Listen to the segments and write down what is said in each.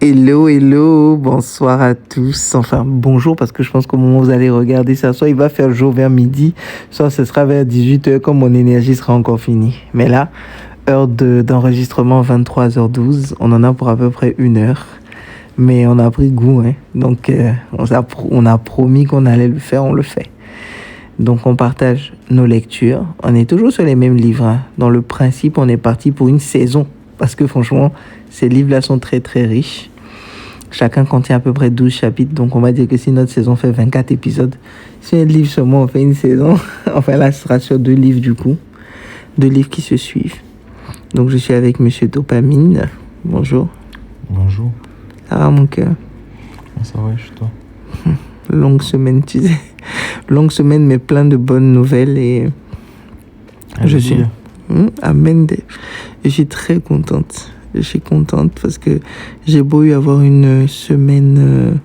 Hello, hello, bonsoir à tous. Enfin, bonjour, parce que je pense qu'au moment où vous allez regarder ça, soit il va faire jour vers midi, soit ce sera vers 18h, comme mon énergie sera encore finie. Mais là, d'enregistrement 23h12, on en a pour à peu près 1 heure. Mais on a pris goût, hein. Donc, on a promis qu'on allait le faire, on le fait. Donc, on partage nos lectures. On est toujours sur les mêmes livres, hein. Dans le principe, on est parti pour une saison. Parce que franchement, ces livres-là sont très, très riches. Chacun contient à peu près 12 chapitres. Donc, on va dire que si notre saison fait 24 épisodes, si un livre seulement, on fait une saison. Enfin, là, ce sera sur 2 livres, du coup. 2 livres qui se suivent. Donc, je suis avec Monsieur Dopamine. Bonjour. Bonjour. Ça va, mon cœur? Ça va, chez toi? Longue semaine, tu sais. Longue semaine, mais plein de bonnes nouvelles. Et je suis... Amen. Je suis très contente. Je suis contente parce que j'ai beau y avoir une semaine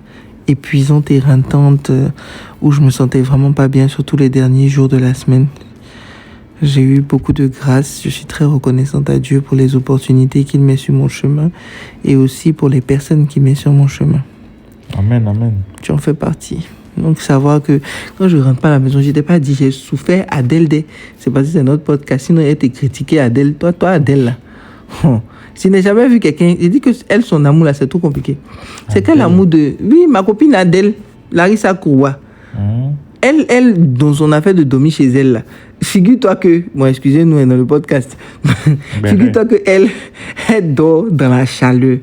épuisante, éreintante, où je me sentais vraiment pas bien, surtout les derniers jours de la semaine. J'ai eu beaucoup de grâce. Je suis très reconnaissante à Dieu pour les opportunités qu'il met sur mon chemin et aussi pour les personnes qu'il met sur mon chemin. Amen, amen. Tu en fais partie. Donc, savoir que quand je rentre pas à la maison, je t'ai pas dit j'ai souffert Adèle. C'est parce que c'est notre podcast. Sinon, elle était critiquée Adèle. Toi, Adèle, là. Si n'a jamais vu quelqu'un, il dit que elle, son amour, là, c'est trop compliqué. C'est quel amour de... Oui, ma copine Adèle, Larissa Kouwa. Elle, dans son affaire de dormir chez elle, là, figure-toi que... Bon, excusez-nous, dans le podcast. Figure-toi que elle dort dans la chaleur.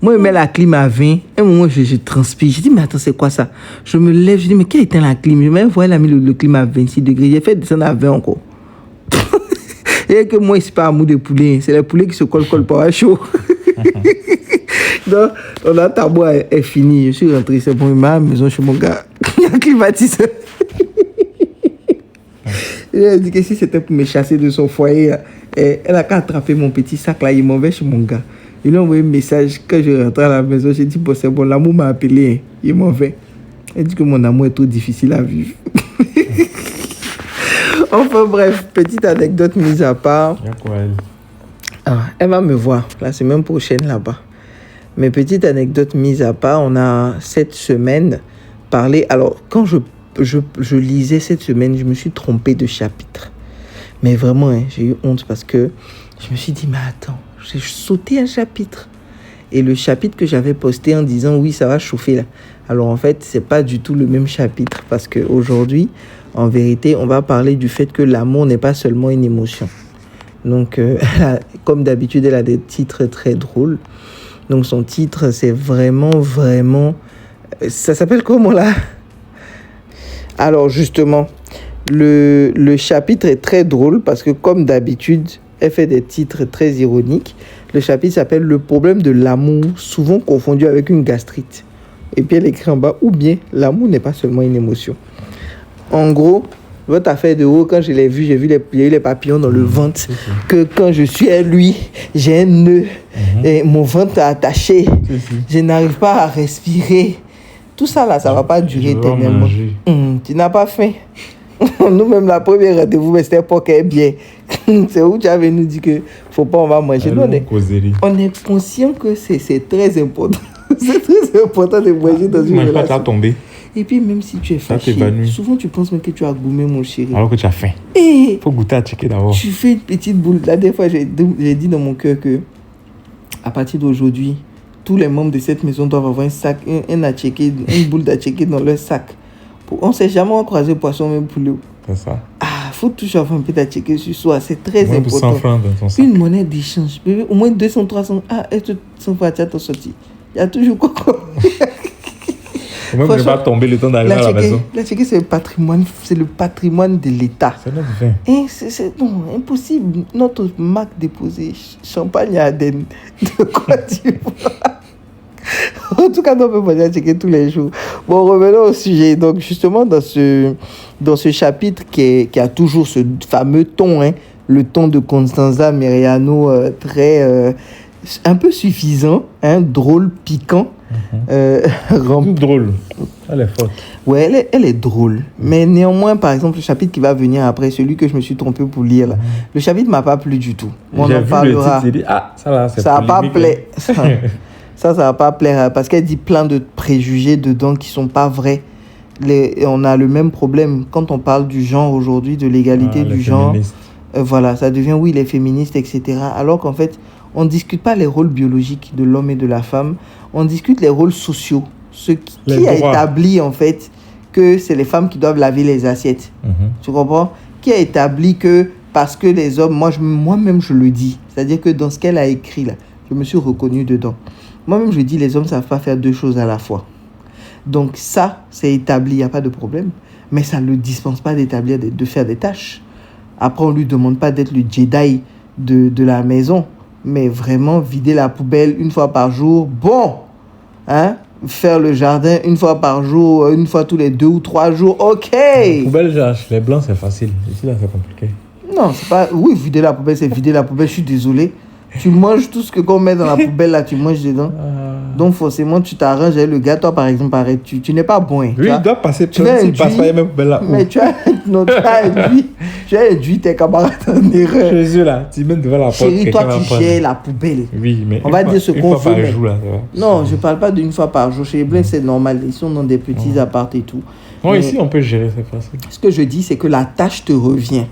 Moi, je mets la clim à 20. Un moment, je transpire. Je dis, mais attends, c'est quoi ça? Je me lève, je dis, mais qui a éteint la clim? Je me vois, elle a mis le clim à 26 degrés. J'ai fait descendre à 20 encore. Et que moi, c'est pas amour de poulet. C'est les poulets qui se collent par chaud. Donc, la tabou est finie. Je suis rentré, c'est bon, ma maison chez mon gars. Il y a un climatiseur. Elle a dit que si c'était pour me chasser de son foyer, elle a qu'à attraper mon petit sac là, il m'en va chez mon gars. Il lui a envoyé un message quand je rentre à la maison. J'ai dit, bon, c'est bon, l'amour m'a appelé. Il m'en fait. Elle dit que mon amour est trop difficile à vivre. Enfin, bref, petite anecdote mise à part. Il y a quoi, elle? Elle va me voir la semaine prochaine là-bas. Mais petite anecdote mise à part, on a cette semaine parlé. Alors, quand je lisais cette semaine, je me suis trompé de chapitre. Mais vraiment, hein, j'ai eu honte parce que je me suis dit, mais attends. J'ai sauté un chapitre. Et le chapitre que j'avais posté en disant oui, ça va chauffer là. Alors en fait, c'est pas du tout le même chapitre parce qu'aujourd'hui, en vérité, on va parler du fait que l'amour n'est pas seulement une émotion. Donc, comme d'habitude, elle a des titres très drôles. Donc son titre, c'est vraiment... Ça s'appelle comment là? Alors justement, le chapitre est très drôle parce que comme d'habitude, elle fait des titres très ironiques. Le chapitre s'appelle « Le problème de l'amour, souvent confondu avec une gastrite ». Et puis elle écrit en bas « Ou bien, l'amour n'est pas seulement une émotion ». En gros, votre affaire de haut, quand je l'ai vu, j'ai eu les papillons dans le ventre. Que quand je suis à lui, j'ai un nœud. Et mon ventre est attaché. Je n'arrive pas à respirer. Tout ça là, ça ne va pas durer éternellement. Tu n'as pas faim. Nous-mêmes, la première rendez-vous, mais c'était pas qu'elle est bien. C'est où tu avais nous dit que faut pas, on va manger. Nous, on est conscient que c'est très important. C'est très important de manger dans une relation. Pas tomber. Et puis, même si tu es fâché, souvent tu penses même que tu as goûté, mon chéri. Alors que tu as faim. Et faut goûter à checker d'abord. Tu fais une petite boule. La dernière fois, j'ai dit dans mon cœur que à partir d'aujourd'hui, tous les membres de cette maison doivent avoir un sac, une boule d'atchecker dans leur sac. On ne sait jamais croiser poisson même poulet. C'est ça. Faut toujours avoir un peu d'atchecker sur soi. C'est très important. 100 francs dans ton sac. Une monnaie d'échange. Au moins 200, 300. Est-ce que 100 francs à ton sorti? Il y a toujours quoi. Moi, je ne vais pas tomber le temps d'arriver à la maison. L'atchecker, c'est le patrimoine de l'État. C'est notre vin. Et c'est impossible. Notre marque déposée, champagne à Aden, de Côte d'Ivoire. En tout cas, on peut pas checker tous les jours. Bon, revenons au sujet. Donc, justement, dans ce chapitre qui a toujours ce fameux ton, hein, le ton de Constanza Meriano, un peu suffisant, hein, drôle, piquant. Drôle. Elle est forte. Ouais, elle est drôle. Mais néanmoins, par exemple, le chapitre qui va venir après, celui que je me suis trompé pour lire, là, le chapitre ne m'a pas plu du tout. On en parlera. Le titre, ça va, ça n'a pas plu. Ça va pas plaire parce qu'elle dit plein de préjugés dedans qui sont pas vrais. On a le même problème quand on parle du genre aujourd'hui, de l'égalité du genre. Voilà, ça devient oui les féministes, etc. Alors qu'en fait, on discute pas les rôles biologiques de l'homme et de la femme. On discute les rôles sociaux. Qui a établi en fait que c'est les femmes qui doivent laver les assiettes. Tu comprends? Qui a établi que parce que les hommes, moi-même je le dis, c'est-à-dire que dans ce qu'elle a écrit là, je me suis reconnue dedans. Moi-même je dis les hommes ne savent pas faire deux choses à la fois. Donc ça, c'est établi, il n'y a pas de problème. Mais ça ne le dispense pas de faire des tâches. Après, on ne lui demande pas d'être le Jedi de la maison, mais vraiment vider la poubelle une fois par jour. Bon, hein? Faire le jardin une fois par jour, une fois tous les 2 ou 3 jours, ok. La poubelle, les blancs, c'est facile. Ici, là, c'est compliqué. Non, c'est pas... Oui, vider la poubelle, c'est vider la poubelle. Je suis désolé. Tu manges tout ce qu'on met dans la poubelle, là, tu manges dedans. Donc, forcément, tu t'arranges avec le gars. Toi, par exemple, pareil, tu n'es pas bon. Hein, oui, il doit passer. Tu ne passes pas les mêmes poubelles là. Mais tu as induit tes camarades en erreur. Jésus, là, tu mets devant la porte. Chérie, toi, tu gères la poubelle. Oui, mais on va dire ce qu'on veut. Jour, là, non, je ne parle pas d'une fois par jour. Chez les Blancs, c'est normal. Ils sont dans des petits apparts et tout. Non, ici, on peut gérer, c'est facile. Ce que je dis, c'est que la tâche te revient.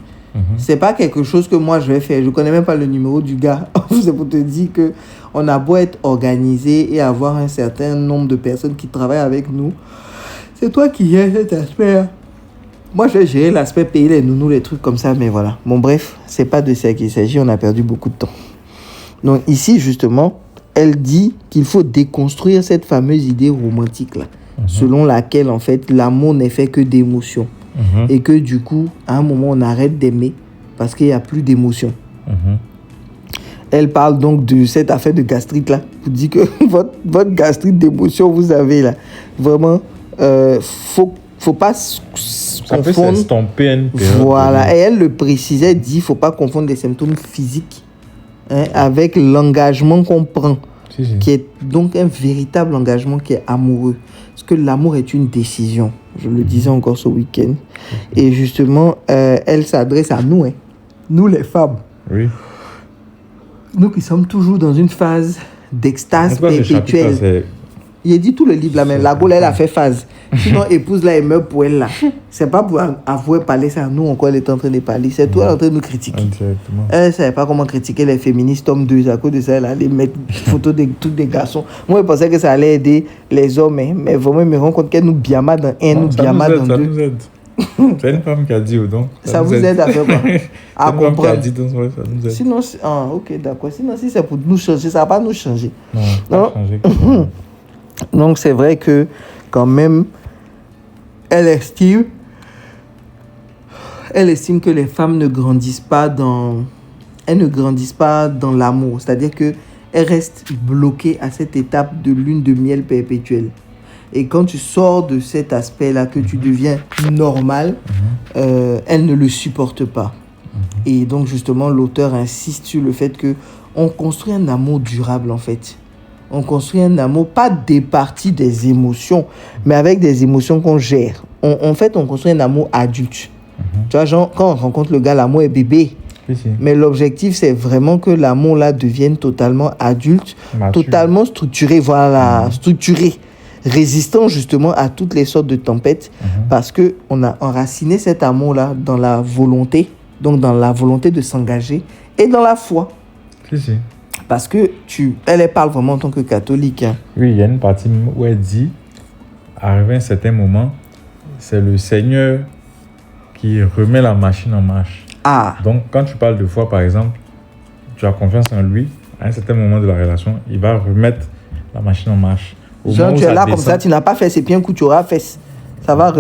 C'est pas quelque chose que moi je vais faire. Je connais même pas le numéro du gars. C'est pour te dire que on a beau être organisé et avoir un certain nombre de personnes qui travaillent avec nous. C'est toi qui gères cet aspect. Moi, je vais gérer l'aspect payer les nounous, les trucs comme ça. Mais voilà. Bon, bref, c'est pas de ça qu'il s'agit. On a perdu beaucoup de temps. Donc ici, justement, elle dit qu'il faut déconstruire cette fameuse idée romantique là, selon laquelle en fait l'amour n'est fait que d'émotions. Et que du coup, à un moment, on arrête d'aimer parce qu'il n'y a plus d'émotion. Elle parle donc de cette affaire de gastrite là. Vous dit que votre gastrite d'émotion, vous avez là. Vraiment, faut pas confondre. Voilà. Et elle le précisait, dit, il ne faut pas confondre les symptômes physiques avec l'engagement qu'on prend. Qui est donc un véritable engagement qui est amoureux. Parce que l'amour est une décision. Je le disais encore ce week-end. Et justement, elle s'adresse à nous, nous les femmes. Oui. Nous qui sommes toujours dans une phase d'extase perpétuelle. Il a dit tout le livre là, même la Gaule, elle a fait phase. Sinon, épouse là, elle meurt pour elle là. C'est pas pour avouer parler ça. Nous, encore, elle est en train de parler. C'est toi, elle est en train de nous critiquer. Exactement. Elle ne savait pas comment critiquer les féministes, tome 2. À cause de ça, elle allait mettre photos de tous des garçons. Moi, je pensais que ça allait aider les hommes. Mais vraiment, je me rends compte qu'elle nous biama dans un, nous biama dans deux. Ça nous aide. C'est une femme qui a dit, donc. Ça vous aide à faire quoi? À comprendre. Qui a dit, donc, ça nous aide. Sinon, ok, d'accord. Sinon, si c'est pour nous changer, ça ne va pas nous changer. Non, pas changer. Donc, c'est vrai que, quand même, elle estime que les femmes ne grandissent pas dans l'amour. C'est-à-dire qu'elles restent bloquées à cette étape de lune de miel perpétuelle. Et quand tu sors de cet aspect-là, que tu deviens normal, elle ne le supporte pas. Et donc, justement, l'auteur insiste sur le fait qu'on construit un amour durable, en fait. On construit un amour, pas départi des émotions, mais avec des émotions qu'on gère. En fait, on construit un amour adulte. Tu vois, genre, quand on rencontre le gars, l'amour est bébé. Mais l'objectif, c'est vraiment que l'amour-là devienne totalement adulte, totalement structuré, structuré, résistant justement à toutes les sortes de tempêtes, parce qu'on a enraciné cet amour-là dans la volonté, donc dans la volonté de s'engager et dans la foi. Parce que elle parle vraiment en tant que catholique. Oui, il y a une partie où elle dit, arrivé à un certain moment, c'est le Seigneur qui remet la machine en marche. Donc, quand tu parles de foi, par exemple, tu as confiance en lui, à un certain moment de la relation, il va remettre la machine en marche. Genre, tu es là comme ça, tu n'as pas fait ses pieds, un coup, tu auras fait. Ça va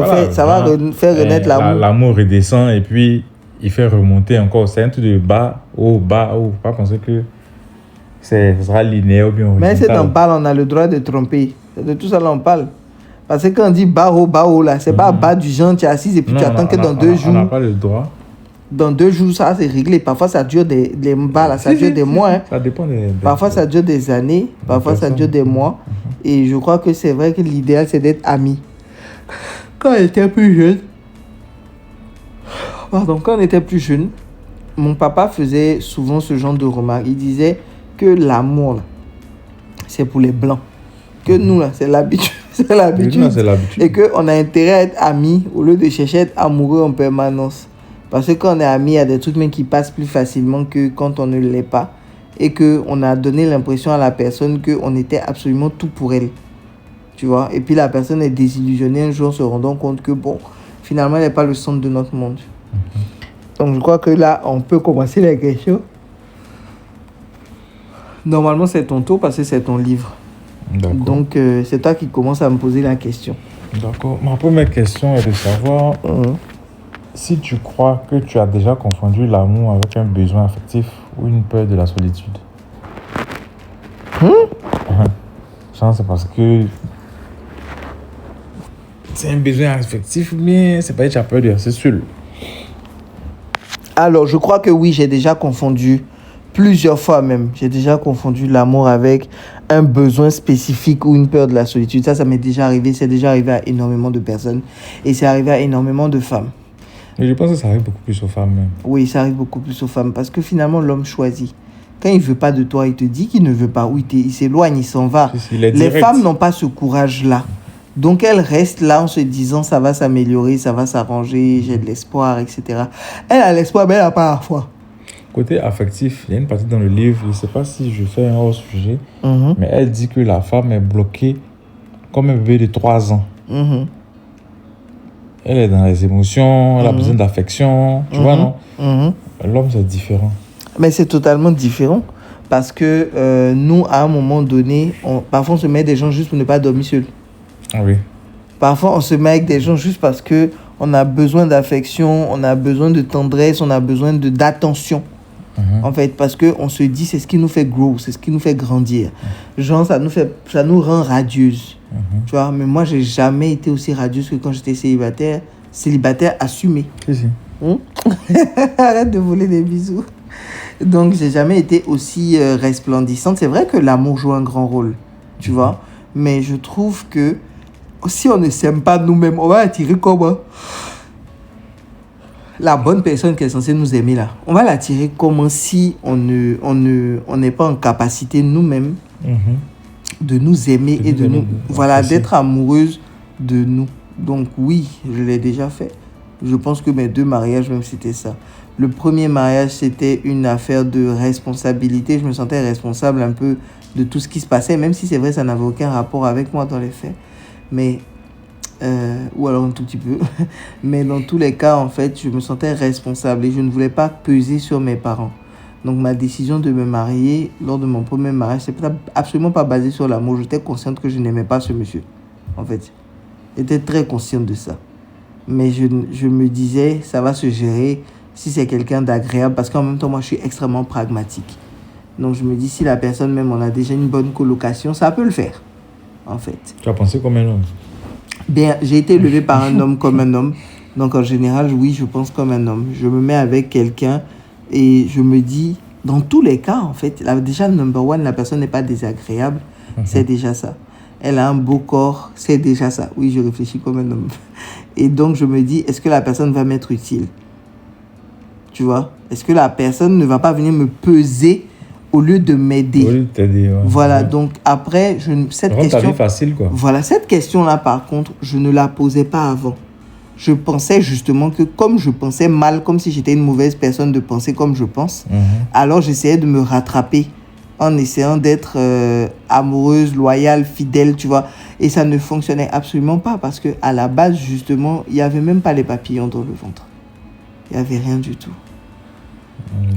faire renaître l'amour. L'amour redescend et puis il fait remonter encore. C'est un truc de bas, haut, bas, haut. Pas penser que ce sera linéaire ou bien horizontal. Mais c'est dans bas, on a le droit de tromper. C'est de tout ça, là, on parle. Parce que quand on dit bas, haut, là, c'est pas bas du genre, tu es assise et puis tu attends que dans 2 jours. On n'a pas le droit. Dans 2 jours, ça c'est réglé. Parfois, ça dure des bas, là, ça dure des mois. Hein. Ça dépend des parfois, ça dure des années. Parfois, ça dure des mois. Et je crois que c'est vrai que l'idéal, c'est d'être amis. Quand on était plus jeune, mon papa faisait souvent ce genre de remarques. Il disait que l'amour, c'est pour les blancs. Que nous, là, c'est l'habitude. C'est l'habitude. C'est l'habitude. Et qu'on a intérêt à être amis au lieu de chercher à être amoureux en permanence. Parce que quand on est amis, il y a des trucs même qui passent plus facilement que quand on ne l'est pas. Et qu'on a donné l'impression à la personne qu'on était absolument tout pour elle. Tu vois? Et puis la personne est désillusionnée un jour en se rendant compte que, bon, finalement, elle n'est pas le centre de notre monde. Donc, je crois que là, on peut commencer la question. Normalement, c'est ton tour parce que c'est ton livre. D'accord. Donc, c'est toi qui commences à me poser la question. D'accord. Ma première question est de savoir si tu crois que tu as déjà confondu l'amour avec un besoin affectif ou une peur de la solitude. Je pense que c'est parce que c'est un besoin affectif, mais c'est pas que tu as peur de rester seul. Alors, je crois que oui, j'ai déjà confondu, plusieurs fois même, j'ai déjà confondu l'amour avec un besoin spécifique ou une peur de la solitude. Ça m'est déjà arrivé, c'est déjà arrivé à énormément de personnes et c'est arrivé à énormément de femmes. Mais je pense que ça arrive beaucoup plus aux femmes même. Oui, ça arrive beaucoup plus aux femmes parce que finalement, l'homme choisit. Quand il ne veut pas de toi, il te dit qu'il ne veut pas, ou il s'éloigne, il s'en va. Les femmes n'ont pas ce courage-là. Donc, elles restent là en se disant ça va s'améliorer, ça va s'arranger, j'ai de l'espoir, etc. Elle a l'espoir, mais elle n'a pas la foi. Côté affectif, il y a une partie dans le livre, je ne sais pas si je fais un hors-sujet, mais elle dit que la femme est bloquée comme un bébé de 3 ans. Elle est dans les émotions, elle a besoin d'affection, tu vois, non? L'homme, c'est différent. Mais c'est totalement différent parce que nous, à un moment donné, parfois on se met des gens juste pour ne pas dormir seul. Oui. Parfois, on se met avec des gens juste parce qu'on a besoin d'affection, on a besoin de tendresse, on a besoin d'attention. En fait, parce qu'on se dit, c'est ce qui nous fait grow, c'est ce qui nous fait grandir. Genre, ça nous rend radieuse. Tu vois, mais moi, j'ai jamais été aussi radieuse que quand j'étais célibataire assumé. Si. Arrête de voler des bisous. Donc, j'ai jamais été aussi resplendissante. C'est vrai que l'amour joue un grand rôle, tu vois. Mais je trouve que si on ne s'aime pas nous-mêmes, on va attirer comment? La bonne personne qui est censée nous aimer là. On va l'attirer comment si on n'est pas en capacité nous-mêmes de nous aimer et de nous... Voilà, d'être amoureuse de nous. Donc oui, je l'ai déjà fait. Je pense que mes 2 mariages, même, c'était ça. Le premier mariage, c'était une affaire de responsabilité. Je me sentais responsable un peu de tout ce qui se passait, même si c'est vrai, ça n'avait aucun rapport avec moi dans les faits. Mais, ou alors un tout petit peu. Mais dans tous les cas, en fait, je me sentais responsable et je ne voulais pas peser sur mes parents. Donc, ma décision de me marier lors de mon premier mariage, c'est absolument pas basé sur l'amour. J'étais consciente que je n'aimais pas ce monsieur, en fait. J'étais très consciente de ça. Mais je me disais, ça va se gérer si c'est quelqu'un d'agréable. Parce qu'en même temps, moi, je suis extrêmement pragmatique. Donc, je me dis, si la personne, même, on a déjà une bonne colocation, ça peut le faire, en fait. Tu as pensé comme un homme? Bien, j'ai été élevée par un homme comme un homme. Donc, en général, oui, je pense comme un homme. Je me mets avec quelqu'un et je me dis, dans tous les cas, en fait, déjà, number one, la personne n'est pas désagréable. C'est déjà ça. Elle a un beau corps, c'est déjà ça. Oui, je réfléchis comme un homme. Et donc, je me dis, est-ce que la personne va m'être utile? Tu vois? Est-ce que la personne ne va pas venir me peser au lieu de m'aider? Au lieu de t'aider, ouais. Voilà, donc après, cette question... ta vie facile, quoi. Voilà, cette question-là, par contre, je ne la posais pas avant. Je pensais justement que comme je pensais mal, comme si j'étais une mauvaise personne de penser comme je pense, alors j'essayais de me rattraper en essayant d'être amoureuse, loyale, fidèle, tu vois. Et ça ne fonctionnait absolument pas parce qu'à la base, justement, il n'y avait même pas les papillons dans le ventre. Il n'y avait rien du tout.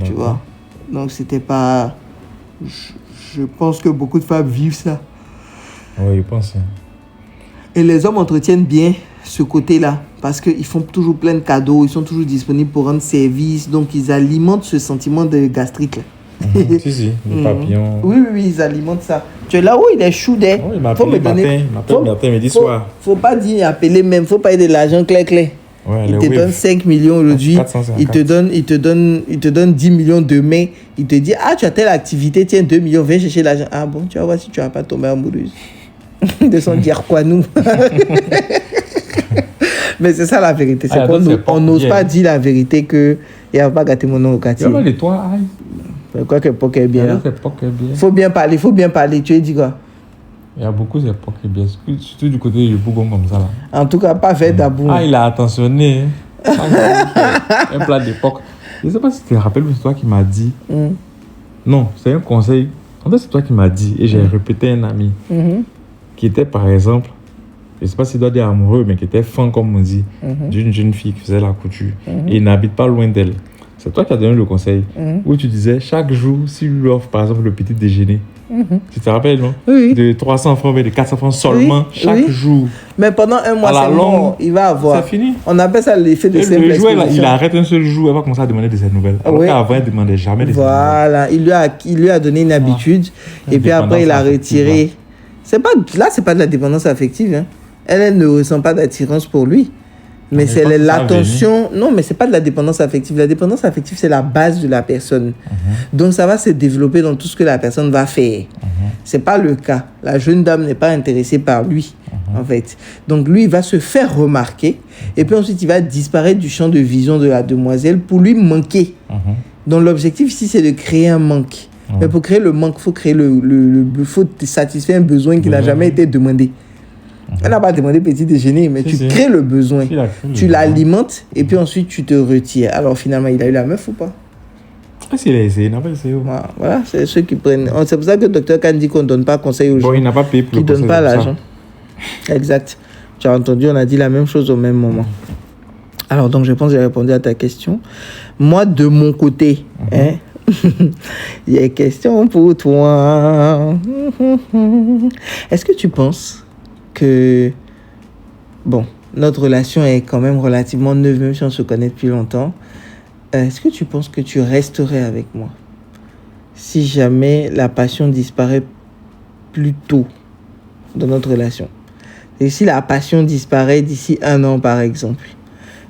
Tu vois. Donc, c'était pas... Je pense que beaucoup de femmes vivent ça. Oui, je pense. Et les hommes entretiennent bien ce côté-là parce qu'ils font toujours plein de cadeaux, ils sont toujours disponibles pour rendre service. Donc, ils alimentent ce sentiment de gastrique, là. Si, le papillon. Oui, ils alimentent ça. Tu es là où il est chou des. Il m'appelle matin, midi, soir. Faut pas dire appeler même, faut pas aider de l'argent clair. Ouais, il te donne 5 millions aujourd'hui, il te donne 10 millions demain, il te dit, ah, tu as telle activité, tiens, 2 millions, viens chercher l'argent. Ah bon, tu vas voir si tu vas pas tomber amoureuse. De son dire quoi, nous. Mais c'est ça la vérité, c'est qu'on n'ose pas dire la vérité que il va pas gâter mon nom au quartier. Il y a toi, quoi que Poc est bien là. Faut bien parler, tu dis quoi? Il y a beaucoup d'époques bien, surtout du côté du Bougon comme ça. Là. En tout cas, pas fait d'abou. Ah, il a attentionné. Un plat d'époque. Je ne sais pas si tu te rappelles, mais c'est toi qui m'as dit. Non, c'est un conseil. En fait, c'est toi qui m'as dit, et j'ai répété à un ami, qui était par exemple, je ne sais pas s'il doit dire amoureux, mais qui était fan, comme on dit, d'une jeune fille qui faisait la couture. Et il n'habite pas loin d'elle. C'est toi qui as donné le conseil. Où tu disais, chaque jour, s'il lui offre par exemple le petit déjeuner, tu te rappelles, non? Oui. De 300 francs, mais de 400 francs seulement, chaque jour. Mais pendant un mois, c'est long, il va avoir. C'est fini. On appelle ça l'effet de simple exposition. Le jour, il arrête un seul jour, il va commencer à demander de ses nouvelles. Alors qu'avant, il ne demandait jamais des nouvelles. Voilà, il lui a donné une habitude, et puis après, il a retiré. C'est pas de la dépendance affective. Hein. Elle ne ressent pas d'attirance pour lui. Mais c'est l'attention. Non, mais c'est pas de la dépendance affective. La dépendance affective, c'est la base de la personne. Donc, ça va se développer dans tout ce que la personne va faire. C'est pas le cas. La jeune dame n'est pas intéressée par lui, en fait. Donc, lui, il va se faire remarquer. Et puis ensuite, il va disparaître du champ de vision de la demoiselle pour lui manquer. Donc, l'objectif ici, c'est de créer un manque. Mais pour créer le manque, il faut créer faut satisfaire un besoin qui n'a jamais été demandé. Elle n'a pas demandé petit déjeuner, mais tu crées le besoin. Tu l'alimentes et puis ensuite tu te retires. Alors finalement, il a eu la meuf ou pas? Est-ce qu'il a essayé? Il n'a pas essayé. Voilà, c'est ceux qui prennent. C'est pour ça que le docteur Khan dit qu'on ne donne pas conseil aux gens. Bon, il n'a pas payé pour le conseil. Qui ne donnent pas l'argent. Exact. Tu as entendu, on a dit la même chose au même moment. Alors donc, je pense que j'ai répondu à ta question. Moi, de mon côté, il y a une question pour toi. Est-ce que tu penses que, bon, notre relation est quand même relativement neuve, même si on se connaît depuis longtemps. Est-ce que tu penses que tu resterais avec moi si jamais la passion disparaît plus tôt dans notre relation? Et si la passion disparaît d'ici 1 an, par exemple,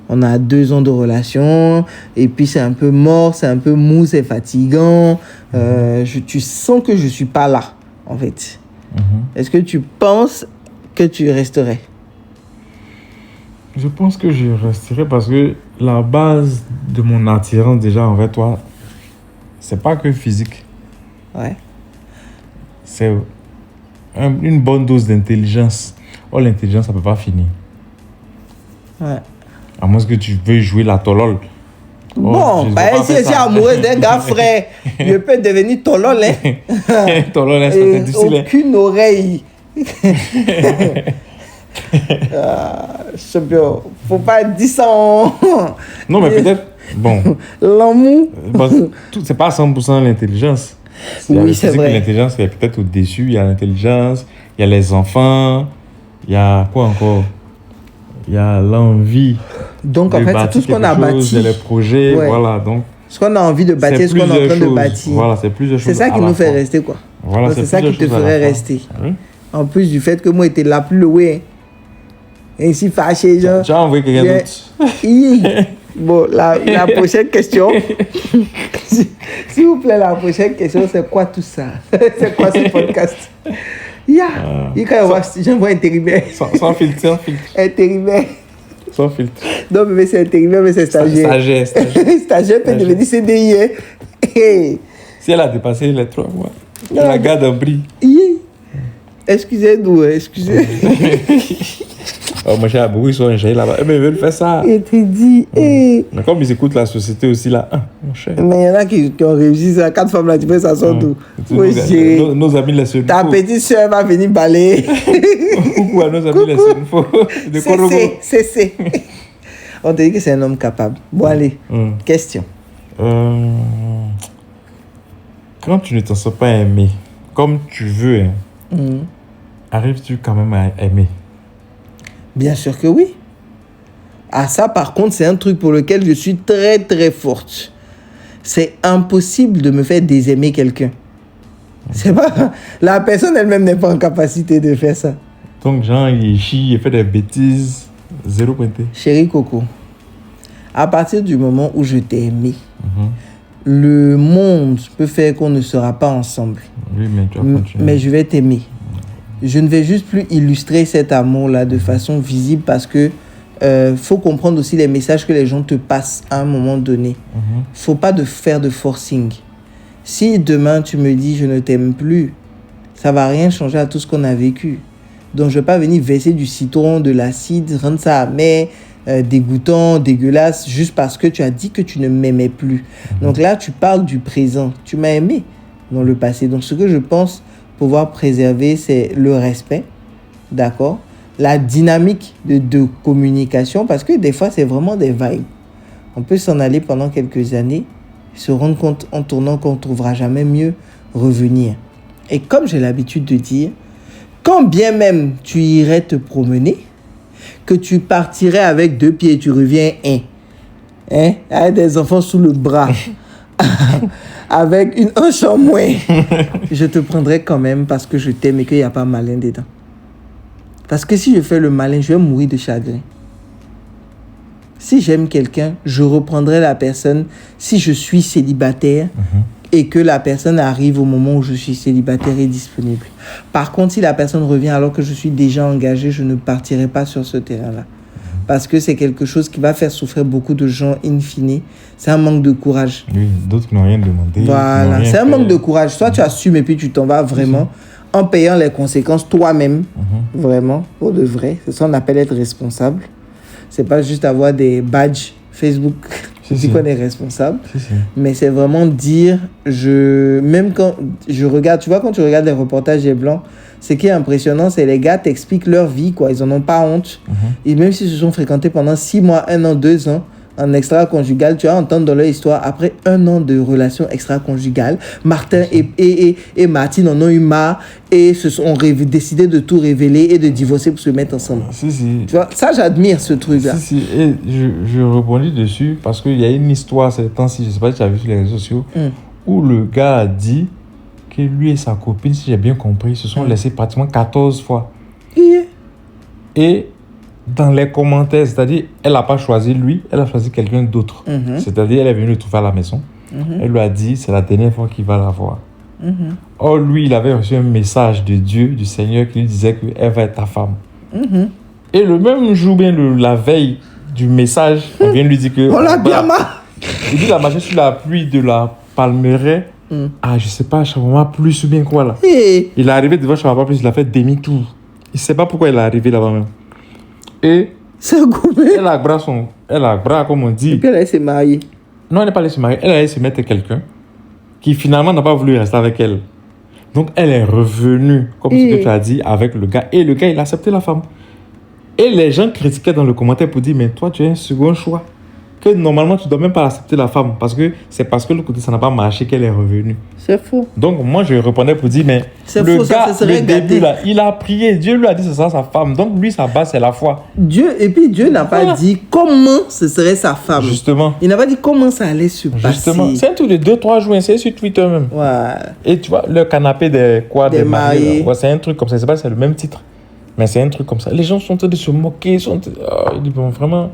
on a 2 ans de relation, et puis c'est un peu mort, c'est un peu mou, c'est fatigant, tu sens que je ne suis pas là, en fait. Est-ce que tu penses que tu resterais? Je pense que je resterai parce que la base de mon attirance déjà envers toi, c'est pas que physique. Ouais. C'est une bonne dose d'intelligence. Oh, l'intelligence, ça peut pas finir. Ouais. À moins que tu veuilles jouer la tolol. Bon, si je suis amoureux d'un gars frais, je peux devenir tolol. Tolol, c'est difficile. Aucune oreille. Champion, faut pas dire ça. Non, mais peut-être. Bon. L'amour. C'est pas 100% l'intelligence. Oui, c'est vrai. L'intelligence, il y a peut-être au-dessus, il y a l'intelligence, il y a les enfants, il y a quoi encore? Il y a l'envie. Donc, en fait, c'est tout ce qu'on a bâti. Il y a les projets, voilà. Donc, ce qu'on a envie de bâtir, ce qu'on est en train de bâtir. Voilà, c'est plusieurs choses. C'est ça qui nous fait rester, quoi. Voilà, c'est ça qui te ferait rester. Oui. En plus du fait que moi, j'étais là plus loin. Et si fâché, genre. Tu as envoyé quelqu'un d'autre. Bon, la prochaine question. S'il vous plaît, la prochaine question, c'est quoi tout ça? C'est quoi ce podcast? J'envoie intérimaire. Sans filtre. Intérimaire. Sans filtre. Non, mais c'est intérimaire, mais c'est stagiaire. Stagiaire peut devenir CDI. Si elle a dépassé les 3 mois, tu la gardes en prix. Excusez-nous, excusez. Oh, mon cher, beaucoup ils sont ingénieurs là-bas. Mais ils veulent faire ça. Et tu dis, Mais comme ils écoutent la société aussi là, mon cher. Mais il y en a qui ont réussi ça. 4 femmes là, tu peux ça sort d'où? Nos amis les seuls. Ta petite soeur va venir balayer. Coucou à nos amis les seuls. C'est. On te dit que c'est un homme capable. Bon, allez. Question. Quand tu ne t'en sens pas aimé, comme tu veux, arrives-tu quand même à aimer? Bien sûr que oui. Ah, ça, par contre, c'est un truc pour lequel je suis très, très forte. C'est impossible de me faire désaimer quelqu'un. C'est pas... La personne elle-même n'est pas en capacité de faire ça. Donc, genre, il chie, il fait des bêtises, 0 pointé. Chérie Coco, à partir du moment où je t'ai aimé, le monde peut faire qu'on ne sera pas ensemble. Oui, mais tu vas continuer. Mais je vais t'aimer. Je ne vais juste plus illustrer cet amour-là de façon visible parce que faut comprendre aussi les messages que les gens te passent à un moment donné. Faut pas faire de forcing. Si demain tu me dis je ne t'aime plus, ça ne va rien changer à tout ce qu'on a vécu. Donc, je ne vais pas venir verser du citron, de l'acide, rendre ça amer, dégoûtant, dégueulasse, juste parce que tu as dit que tu ne m'aimais plus. Donc là, tu parles du présent. Tu m'as aimé dans le passé. Donc, ce que je pense pouvoir préserver, c'est le respect, d'accord? La dynamique de communication, parce que des fois, c'est vraiment des vibes. On peut s'en aller pendant quelques années, se rendre compte en tournant qu'on ne trouvera jamais mieux revenir. Et comme j'ai l'habitude de dire, quand bien même tu irais te promener, que tu partirais avec 2 pieds et tu reviens avec des enfants sous le bras, avec une hanche en moins, je te prendrai quand même parce que je t'aime et qu'il n'y a pas malin dedans. Parce que si je fais le malin, je vais mourir de chagrin. Si j'aime quelqu'un, je reprendrai la personne si je suis célibataire et que la personne arrive au moment où je suis célibataire et disponible. Par contre, si la personne revient alors que je suis déjà engagé, je ne partirai pas sur ce terrain-là. Parce que c'est quelque chose qui va faire souffrir beaucoup de gens in fine. C'est un manque de courage. Oui, d'autres n'ont rien demandé. Voilà, c'est un manque de courage. Soit tu assumes et puis tu t'en vas vraiment en payant les conséquences toi-même. Vraiment, pour de vrai. C'est ça qu'on appelle être responsable. C'est pas juste avoir des badges Facebook qui dit qu'on est responsable. Mais c'est vraiment dire, même quand je regarde, tu vois, quand tu regardes les reportages des Blancs, ce qui est impressionnant, c'est les gars t'expliquent leur vie, quoi. Ils en ont pas honte. Et même s'ils se sont fréquentés pendant 6 mois, 1 an, 2 ans, en extra-conjugal, tu vas entendre dans leur histoire, après 1 an de relation extra-conjugale, Martin et Martine en ont eu marre et se sont décidé de tout révéler et de divorcer pour se mettre ensemble. Tu vois, ça, j'admire ce truc-là. Et je rebondis dessus parce qu'il y a une histoire ces temps-ci, je ne sais pas si tu as vu sur les réseaux sociaux, où le gars a dit que lui et sa copine, si j'ai bien compris, se sont laissés pratiquement 14 fois. Et dans les commentaires, c'est-à-dire, elle n'a pas choisi lui, elle a choisi quelqu'un d'autre. C'est-à-dire, elle est venue le trouver à la maison. Elle lui a dit, c'est la dernière fois qu'il va la voir. Or, lui, il avait reçu un message de Dieu, du Seigneur, qui lui disait qu'elle va être ta femme. Et le même jour, bien la veille du message, on vient lui dire que... On l'a bien marre. Il dit, la marché sur la pluie de la Palmeraie. Ah, je sais pas, Shawarma Plus ou bien quoi là. Il est arrivé devant Shawarma Plus, il a fait demi-tour. Il sait pas pourquoi il est arrivé là-bas même. Et elle a bras, comme on dit. Et puis elle allait se marier. Non, elle n'est pas allée se marier. Elle allait se mettre quelqu'un qui finalement n'a pas voulu rester avec elle. Donc elle est revenue, comme ce que tu as dit, avec le gars. Et le gars, il a accepté la femme. Et les gens critiquaient dans le commentaire pour dire, mais toi, tu as un second choix. Que normalement, tu ne dois même pas accepter la femme. Parce que c'est parce que le côté, ça n'a pas marché qu'elle est revenue. C'est faux. Donc, moi, je répondais pour dire, mais le faux, gars, le début, là, il a prié. Dieu lui a dit que ce sera sa femme. Donc, lui, sa base, c'est la foi. Et puis, Dieu n'a pas dit comment ce serait sa femme. Justement. Il n'a pas dit comment ça allait se passer. Justement. C'est un truc de 2-3 jours, c'est sur Twitter même. Ouais. Et tu vois, le canapé des mariés. Ouais, c'est un truc comme ça. Je sais pas si c'est le même titre. Mais c'est un truc comme ça. Les gens sont en train de se moquer. Bon, vraiment...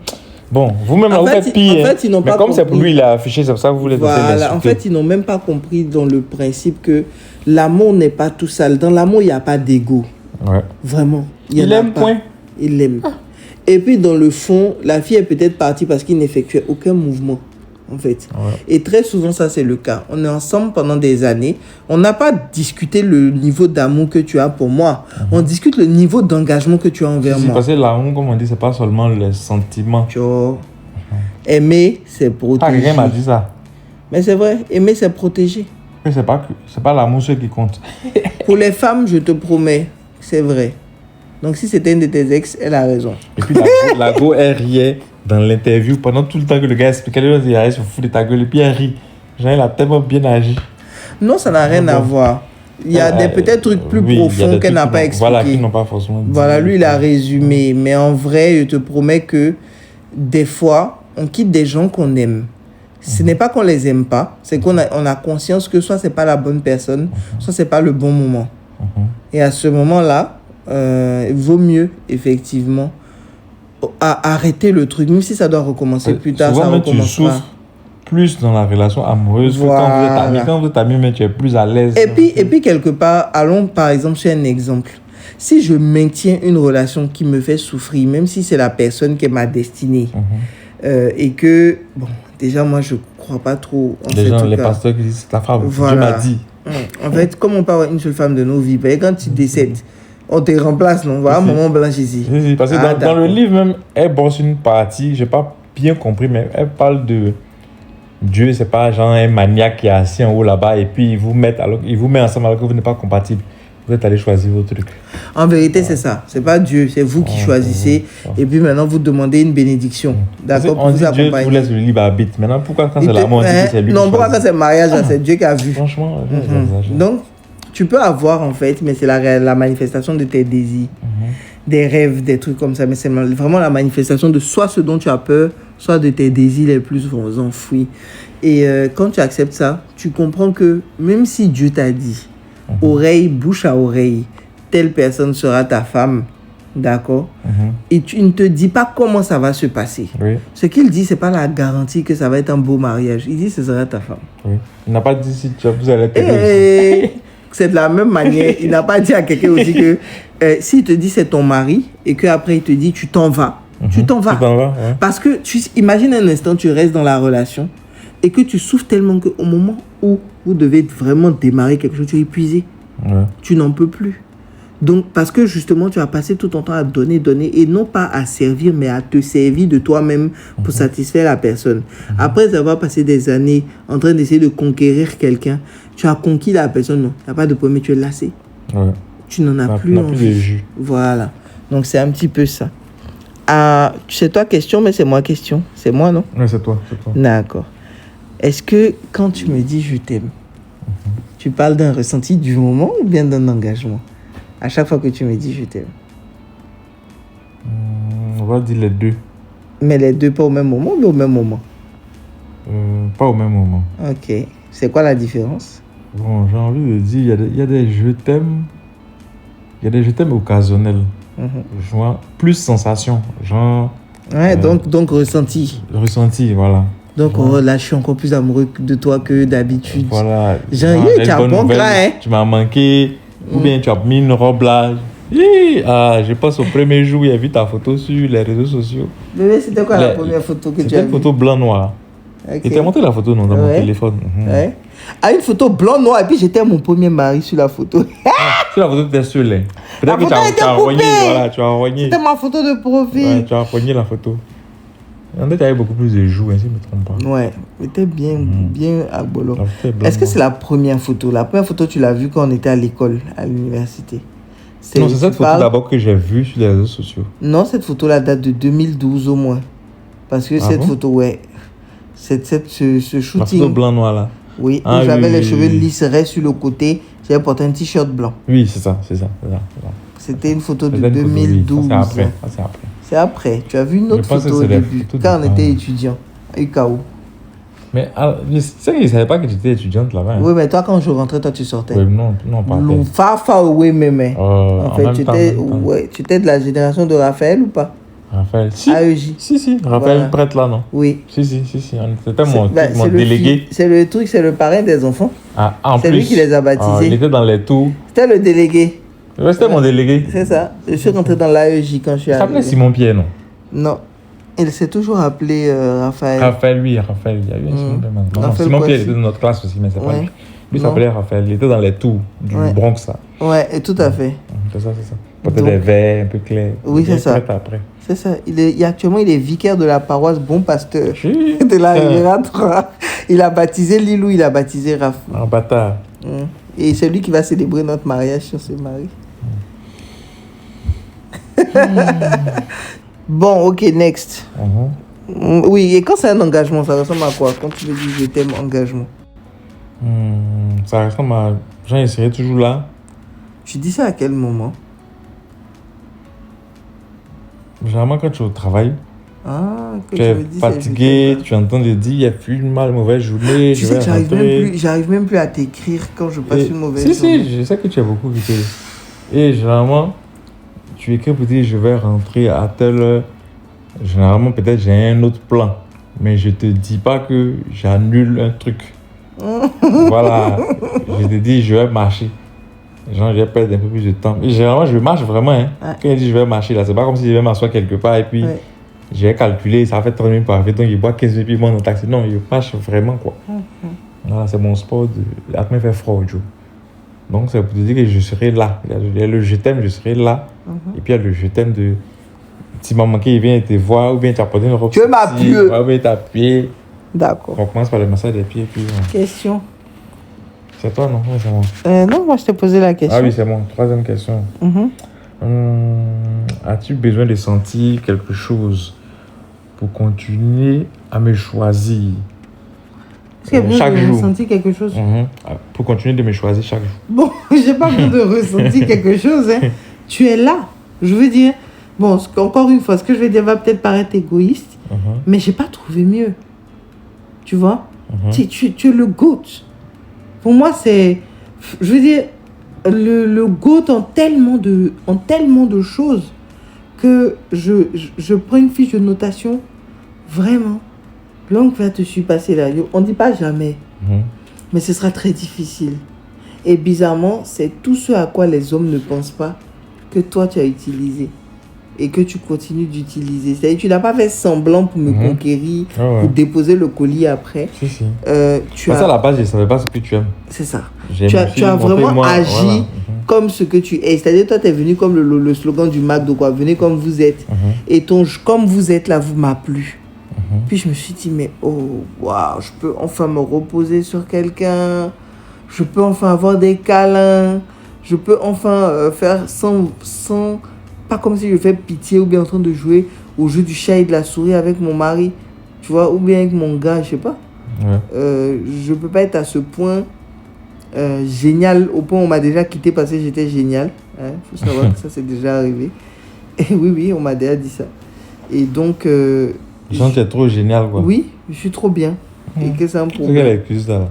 Bon, vous-même, vous faites pire. En fait, ils n'ont pas compris. C'est pour lui, il a affiché, c'est pour ça que vous voulez en fait, ils n'ont même pas compris dans le principe que l'amour n'est pas tout sale. Dans l'amour, il n'y a pas d'ego. Ouais. Vraiment. Il aime, point. Il l'aime. Et puis, dans le fond, la fille est peut-être partie parce qu'il n'effectuait aucun mouvement, en fait. Ouais. Et très souvent, ça, c'est le cas. On est ensemble pendant des années. On n'a pas discuté le niveau d'amour que tu as pour moi. On discute le niveau d'engagement que tu as envers moi. Parce que l'amour, comme on dit, c'est pas seulement les sentiments. Tu vois. Aimer, c'est protéger. Quelqu'un m'a dit ça. Mais c'est vrai, aimer, c'est protéger. Mais c'est pas l'amour qui compte. Pour les femmes, je te promets, c'est vrai. Donc, si c'était une de tes ex, elle a raison. Et puis, la go, elle riait dans l'interview pendant tout le temps que le gars expliquait. Elle disait, elle se fout de ta gueule. Et puis, elle rit. Genre, elle a tellement bien agi. Non, ça n'a rien à voir. Il y a peut-être trucs plus profonds qu'elle n'a pas expliqué. Voilà, qui n'ont pas forcément dit. Voilà, lui, il a résumé. Mais en vrai, je te promets que des fois, on quitte des gens qu'on aime. Ce n'est pas qu'on les aime pas, c'est qu'on a conscience que soit c'est pas la bonne personne, soit c'est pas le bon moment. Et à ce moment-là, il vaut mieux, effectivement, arrêter le truc, même si ça doit recommencer plus tard, ça recommencera. Tu souffres plus dans la relation amoureuse que quand vous êtes amis, mais tu es plus à l'aise. Et puis, quelque part, allons par exemple sur un exemple. Si je maintiens une relation qui me fait souffrir, même si c'est la personne qui est ma destinée, et que, bon, déjà, moi, je ne crois pas trop. Les pasteurs qui disent, c'est ta femme, voilà. Dieu m'a dit. En fait, comme on parle une seule femme de nos vies, quand tu décèdes, on te remplace, non? Voilà, maman blanche ici. Si, parce que dans le livre même, elle brosse une partie, j'ai pas bien compris, mais elle parle de Dieu, c'est pas genre un maniaque qui est assis en haut là-bas et puis il vous met ensemble alors que vous n'êtes pas compatibles. Vous êtes allé choisir vos trucs. En vérité, c'est ça. C'est pas Dieu, c'est vous qui choisissez. Et puis maintenant, vous demandez une bénédiction. D'accord? On dit Dieu vous laisse le libre arbitre. Maintenant, pourquoi quand c'est l'amour, on dit que c'est lui? Non, pourquoi quand c'est le mariage, c'est Dieu qui a vu. Franchement, donc, tu peux avoir en fait, mais c'est la manifestation de tes désirs, des rêves, des trucs comme ça. Mais c'est vraiment la manifestation de soit ce dont tu as peur, soit de tes désirs les plus enfouis. Et quand tu acceptes ça, tu comprends que même si Dieu t'a dit, oreille, bouche à oreille, telle personne sera ta femme, d'accord? Et tu ne te dis pas comment ça va se passer. Oui. Ce qu'il dit, c'est pas la garantie que ça va être un beau mariage. Il dit ce sera ta femme. Oui. Il n'a pas dit si vous allez t'aider. C'est de la même manière. Il n'a pas dit à quelqu'un aussi que s'il te dit c'est ton mari et qu'après il te dit tu t'en vas. Tu t'en vas. Ouais. Parce que imagine un instant, tu restes dans la relation et que tu souffres tellement qu'au moment où vous devez vraiment démarrer quelque chose, tu es épuisé. Ouais. Tu n'en peux plus. Donc, parce que justement, tu as passé tout ton temps à donner et non pas à servir, mais à te servir de toi-même pour satisfaire la personne. Après avoir passé des années en train d'essayer de conquérir quelqu'un, tu as conquis la personne, non. Il n'y a pas de problème, tu es lassé. Ouais. Tu n'en as plus envie. Plus de jus. Voilà. Donc, c'est un petit peu ça. C'est toi question, mais c'est moi question. C'est moi, non? Oui, c'est toi. D'accord. Est-ce que quand tu me dis je t'aime, tu parles d'un ressenti du moment ou bien d'un engagement? À chaque fois que tu me dis je t'aime. On va dire les deux. Mais les deux pas au même moment ou au même moment? Pas au même moment. Ok. C'est quoi la différence? Bon, j'ai envie de dire, il y a des je t'aime. Il y a des je t'aime occasionnels. Genre, plus sensation. Genre. Ouais, donc ressenti. Ressenti, voilà. Donc, là, je suis encore plus amoureux de toi que d'habitude. Voilà. Genre, tu as bon gras, hein? Tu m'as manqué. Ou bien tu as mis une robe là. Je pense au premier jour, il y a vu ta photo sur les réseaux sociaux. Bébé, c'était quoi la première photo que tu as vue? C'était une photo blanc-noir. Okay. Et tu as montré la photo dans mon téléphone. Ouais. Une photo blanc-noir et puis j'étais mon premier mari sur la photo. Sur la photo, tu étais seul. Peut-être que tu as envoyé. Voilà, tu as envoyé. C'était ma photo de profil. Ouais, tu as envoyé la photo. En fait, tu avais beaucoup plus de joues, si je ne me trompe pas. Ouais, c'était bien à bolo. Est-ce que c'est la première photo? La première photo, tu l'as vue quand on était à l'école, à l'université? Non, c'est cette photo d'abord que j'ai vue sur les réseaux sociaux. Non, cette photo-là date de 2012 au moins. Parce que cette photo, ouais, ce shooting. La photo blanc-noir là. Oui, où j'avais les cheveux lisses sur le côté. J'avais porté un t-shirt blanc. Oui, c'est ça. C'était une photo de 2012. C'est après. C'est après. Tu as vu une autre photo au début, quand on était étudiant, à UKO. Mais je sais que je ne savais pas que tu étais étudiante là-bas. Oui, mais toi, quand je rentrais, toi, tu sortais. Oui, non, pas far away, mais. En fait, tu étais de la génération de Raphaël ou pas? Raphaël, si. AEJ. Si. Raphaël prêtre là, non? Oui. Si. C'était mon délégué. C'est le truc, c'est le parrain des enfants. C'est lui qui les a baptisés. Il était dans les tours. C'était le délégué. C'était mon délégué. C'est ça. Je suis rentré dans l'AEJ quand je suis arrivé. Il s'appelait Simon Pierre, non? Non. Il s'est toujours appelé Raphaël. Raphaël. Il y a eu un Simon Pierre maintenant. Non, Simon Pierre était dans notre classe aussi, mais c'est pas lui. Lui s'appelait Raphaël. Il était dans les tours du Bronx, ça. Ouais, et tout à fait. C'est ça. Peut-être des verres un peu clairs. Oui, c'est ça. Après. C'est ça. Actuellement, il est vicaire de la paroisse Bon Pasteur de la Riviera 3. Il a baptisé Lilou, il a baptisé Rafou. Un bâtard. Et c'est lui qui va célébrer notre mariage sur ce mari. Bon, ok, next. Oui, et quand c'est un engagement, ça ressemble à quoi? Quand tu me dis je t'aime, engagement. Ça ressemble à... J'en serai toujours là. Tu dis ça à quel moment? Généralement quand tu es au travail. Tu es fatigué, tu entends de dire il y a eu une mauvaise journée. Tu sais que j'arrive même plus à t'écrire quand je passe une mauvaise journée. Si, je sais que tu as beaucoup quitté. Et généralement, tu écris pour dire je vais rentrer à telle heure. Généralement, peut-être j'ai un autre plan. Mais je te dis pas que j'annule un truc. Voilà. Je te dis je vais marcher. Genre, je vais perdre un peu plus de temps. Et généralement, je marche vraiment. Quand il dit je vais marcher, là, c'est pas comme si je vais m'asseoir quelque part et puis j'ai calculé, ça fait 30 minutes pour arriver, donc il boit 15 minutes puis moi dans le taxi. Non, je marche vraiment, quoi. Voilà, c'est mon sport. La semaine fait froid, Joe. Donc, c'est pour te dire que je serai là. Il y a le je t'aime, je serai là. Et puis, il y a le je t'aime de. Si maman qui vient te voir, ou bien tu as porté une robe. Tu veux m'appuyer. Ou bien t'appuyer. D'accord. On commence par le massage des pieds. Puis, Question. C'est toi, non? Oui, c'est moi. Non, moi, je t'ai posé la question. Ah oui, c'est moi. Troisième question. As-tu besoin de sentir quelque chose pour continuer à me choisir chaque jour? Ressentir quelque chose pour continuer de me choisir chaque jour. Bon, j'ai pas besoin de ressentir quelque chose. Hein. Tu es là. Je veux dire, bon, encore une fois, ce que je vais dire va peut-être paraître égoïste, mais j'ai pas trouvé mieux. Tu vois? Tu es le GOAT. Pour moi, c'est... Je veux dire, le GOAT en tellement de choses que je prends une fiche de notation. Vraiment. L'oncle va te surpasser là. On ne dit pas jamais. Mais ce sera très difficile. Et bizarrement, c'est tout ce à quoi les hommes ne pensent pas que toi, tu as utilisé. Et que tu continues d'utiliser. C'est-à-dire que tu n'as pas fait semblant pour me conquérir, pour déposer le colis après. Si. À la base, je ne savais pas ce que tu aimes. C'est ça. Tu as vraiment agi comme ce que tu es. C'est-à-dire toi, tu es venu comme le slogan du McDo, quoi. Venez comme vous êtes. Et ton comme vous êtes là, vous m'a plu. Puis je me suis dit, mais oh, waouh, je peux enfin me reposer sur quelqu'un. Je peux enfin avoir des câlins. Je peux enfin faire sans... Pas comme si je fais pitié ou bien en train de jouer au jeu du chat et de la souris avec mon mari. Tu vois, ou bien avec mon gars, je sais pas. Je peux pas être à ce point génial, au point où on m'a déjà quitté parce que j'étais génial. Faut savoir que ça, c'est déjà arrivé. Et oui, on m'a déjà dit ça. Et donc... tu es trop génial, quoi. Oui, je suis trop bien. Et que c'est un problème. C'est quelle excuse, ça?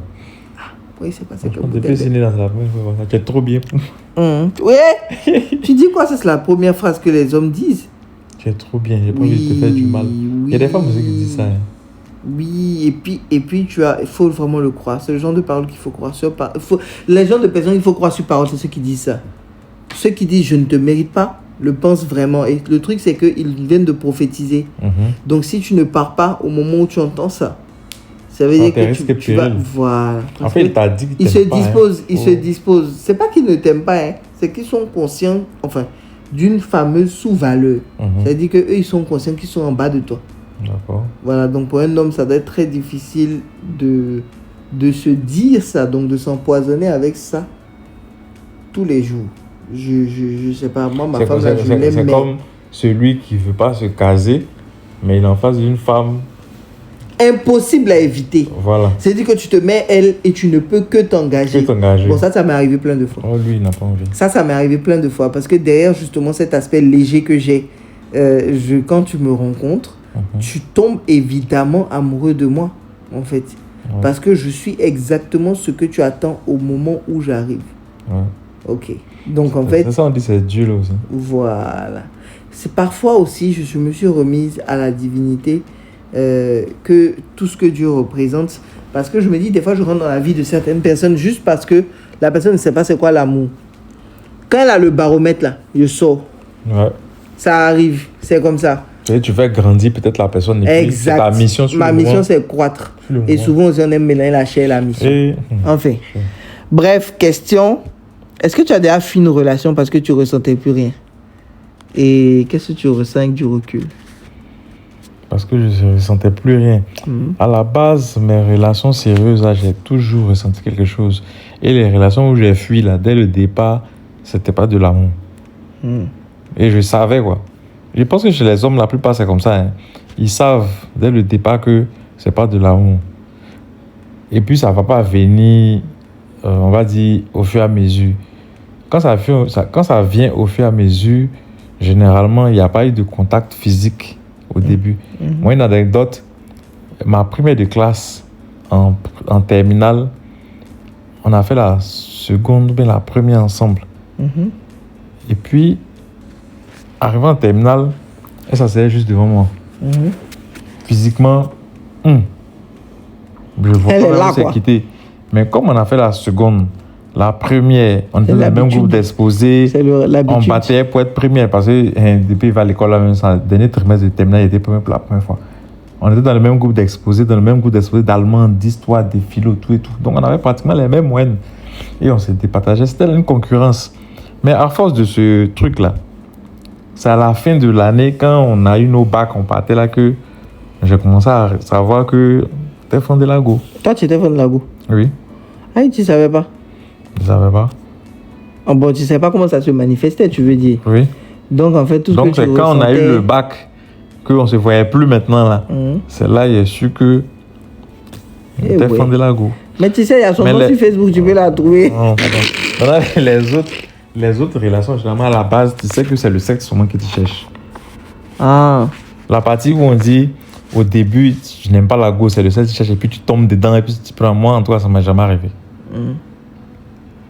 Oui, c'est passé comme depuis signé dans la première fois. Tu es trop bien. Oui. Tu dis quoi? Ça, c'est la première phrase que les hommes disent. Tu es trop bien. J'ai pas envie de te faire du mal. Il y a des femmes aussi qui disent ça. Oui, et puis il faut vraiment le croire. C'est le genre de parole qu'il faut croire sur. Les gens de personnes, il faut croire sur parole. C'est ceux qui disent ça. Ceux qui disent je ne te mérite pas le pensent vraiment. Et le truc, c'est qu'ils viennent de prophétiser. Donc, si tu ne pars pas au moment où tu entends ça, ça veut dire que tu vas... Voilà. En fait, il t'a dit qu'il t'aime pas. Ils se disposent. C'est pas qu'ils ne t'aiment pas, c'est qu'ils sont conscients, d'une fameuse sous-valeur. C'est-à-dire qu'eux, ils sont conscients qu'ils sont en bas de toi. D'accord. Voilà, donc pour un homme, ça doit être très difficile de se dire ça, donc de s'empoisonner avec ça tous les jours. Je sais pas, moi, ma femme, je l'aime. C'est comme celui qui veut pas se caser, mais il est en face d'une femme impossible à éviter. Voilà. C'est-à-dire que tu te mets elle et tu ne peux que t'engager. Bon, ça m'est arrivé plein de fois. Oh, lui, il n'a pas envie. Ça m'est arrivé plein de fois parce que derrière justement cet aspect léger que j'ai, quand tu me rencontres, tu tombes évidemment amoureux de moi, en fait. Parce que je suis exactement ce que tu attends au moment où j'arrive. Ok. Donc en fait... C'est ça, on dit c'est Dieu là aussi. Voilà. C'est parfois aussi, je me suis remise à la divinité, que tout ce que Dieu représente, parce que je me dis des fois je rentre dans la vie de certaines personnes juste parce que la personne ne sait pas c'est quoi l'amour. Quand elle a le baromètre là, je sors. Ça arrive, c'est comme ça. Et tu fais grandir peut-être la personne. Exact. Ta mission sur ma mission c'est croître. Et souvent aussi on aime mélanger la chair et la mission. Enfin. Bref, question. Est-ce que tu as déjà fait une relation parce que tu ressentais plus rien? Et qu'est-ce que tu ressens avec du recul? Parce que je ne ressentais plus rien. À la base, mes relations sérieuses, là, j'ai toujours ressenti quelque chose. Et les relations où j'ai fui, là, dès le départ, c'était pas de l'amour. Et je savais, quoi. Je pense que chez les hommes, la plupart, c'est comme ça. Ils savent dès le départ que c'est pas de l'amour. Et puis, ça va pas venir, on va dire, au fur et à mesure. Quand ça vient au fur et à mesure, généralement, il n'y a pas eu de contact physique au début. Moi, une anecdote, ma première de classe en terminale, on a fait la seconde, mais la première ensemble. Et puis, arrivant en terminale, elle s'asseyait juste devant moi. Physiquement, je vois pas s'est quitté. Mais comme on a fait la seconde, la première, on était dans le même groupe d'exposés, on battait pour être première parce que depuis il va à l'école, le dernier trimestre de terminale, il était premier pour la première fois. On était dans le même groupe d'exposés, d'allemand, d'histoire, de philo, tout et tout. Donc, on avait pratiquement les mêmes moyennes. Et on s'est départagé. C'était une concurrence. Mais à force de ce truc-là, c'est à la fin de l'année, quand on a eu nos bacs, on partait là, que j'ai commencé à savoir que t'es fan de Lago. Toi, tu étais fan de Lago? Oui. Ah, tu savais pas? Je savais pas. Oh, bon, tu savais pas comment ça se manifestait, tu veux dire? Oui. Donc, en fait, tout ce que tu ressentais... Donc, c'est quand on a eu le bac, qu'on se voyait plus maintenant, là. C'est là, il a su que t'es fan de Lago. Mais tu sais, il y a son nom sur Facebook, tu peux la trouver. Non. Les autres relations, généralement, à la base, tu sais que c'est le sexe seulement que tu cherches. Ah. La partie où on dit, au début, je n'aime pas Lago, c'est le sexe que tu cherches, et puis tu tombes dedans, et puis tu prends. Moi, en tout cas, ça ne m'est jamais arrivé.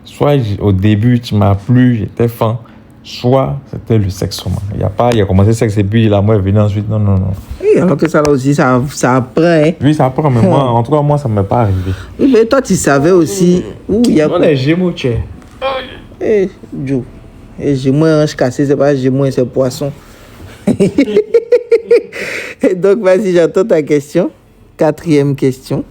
Soit au début, tu m'as plu, j'étais fan, soit c'était le sexe seulement. Il a commencé le sexe, et puis l'amour est venu ensuite. Non. Oui, alors que ça là aussi, ça apprend. Hein? Oui, ça apprend, mais moi, en tout cas, moi, ça ne m'est pas arrivé. Oui, mais toi, tu savais aussi où il y a... On est Gémeaux, tu es. Eh, Joe. Et Gémeaux, ange cassé, c'est pas Gémeaux, c'est poisson. Et donc, vas-y, j'attends ta question. 4e question.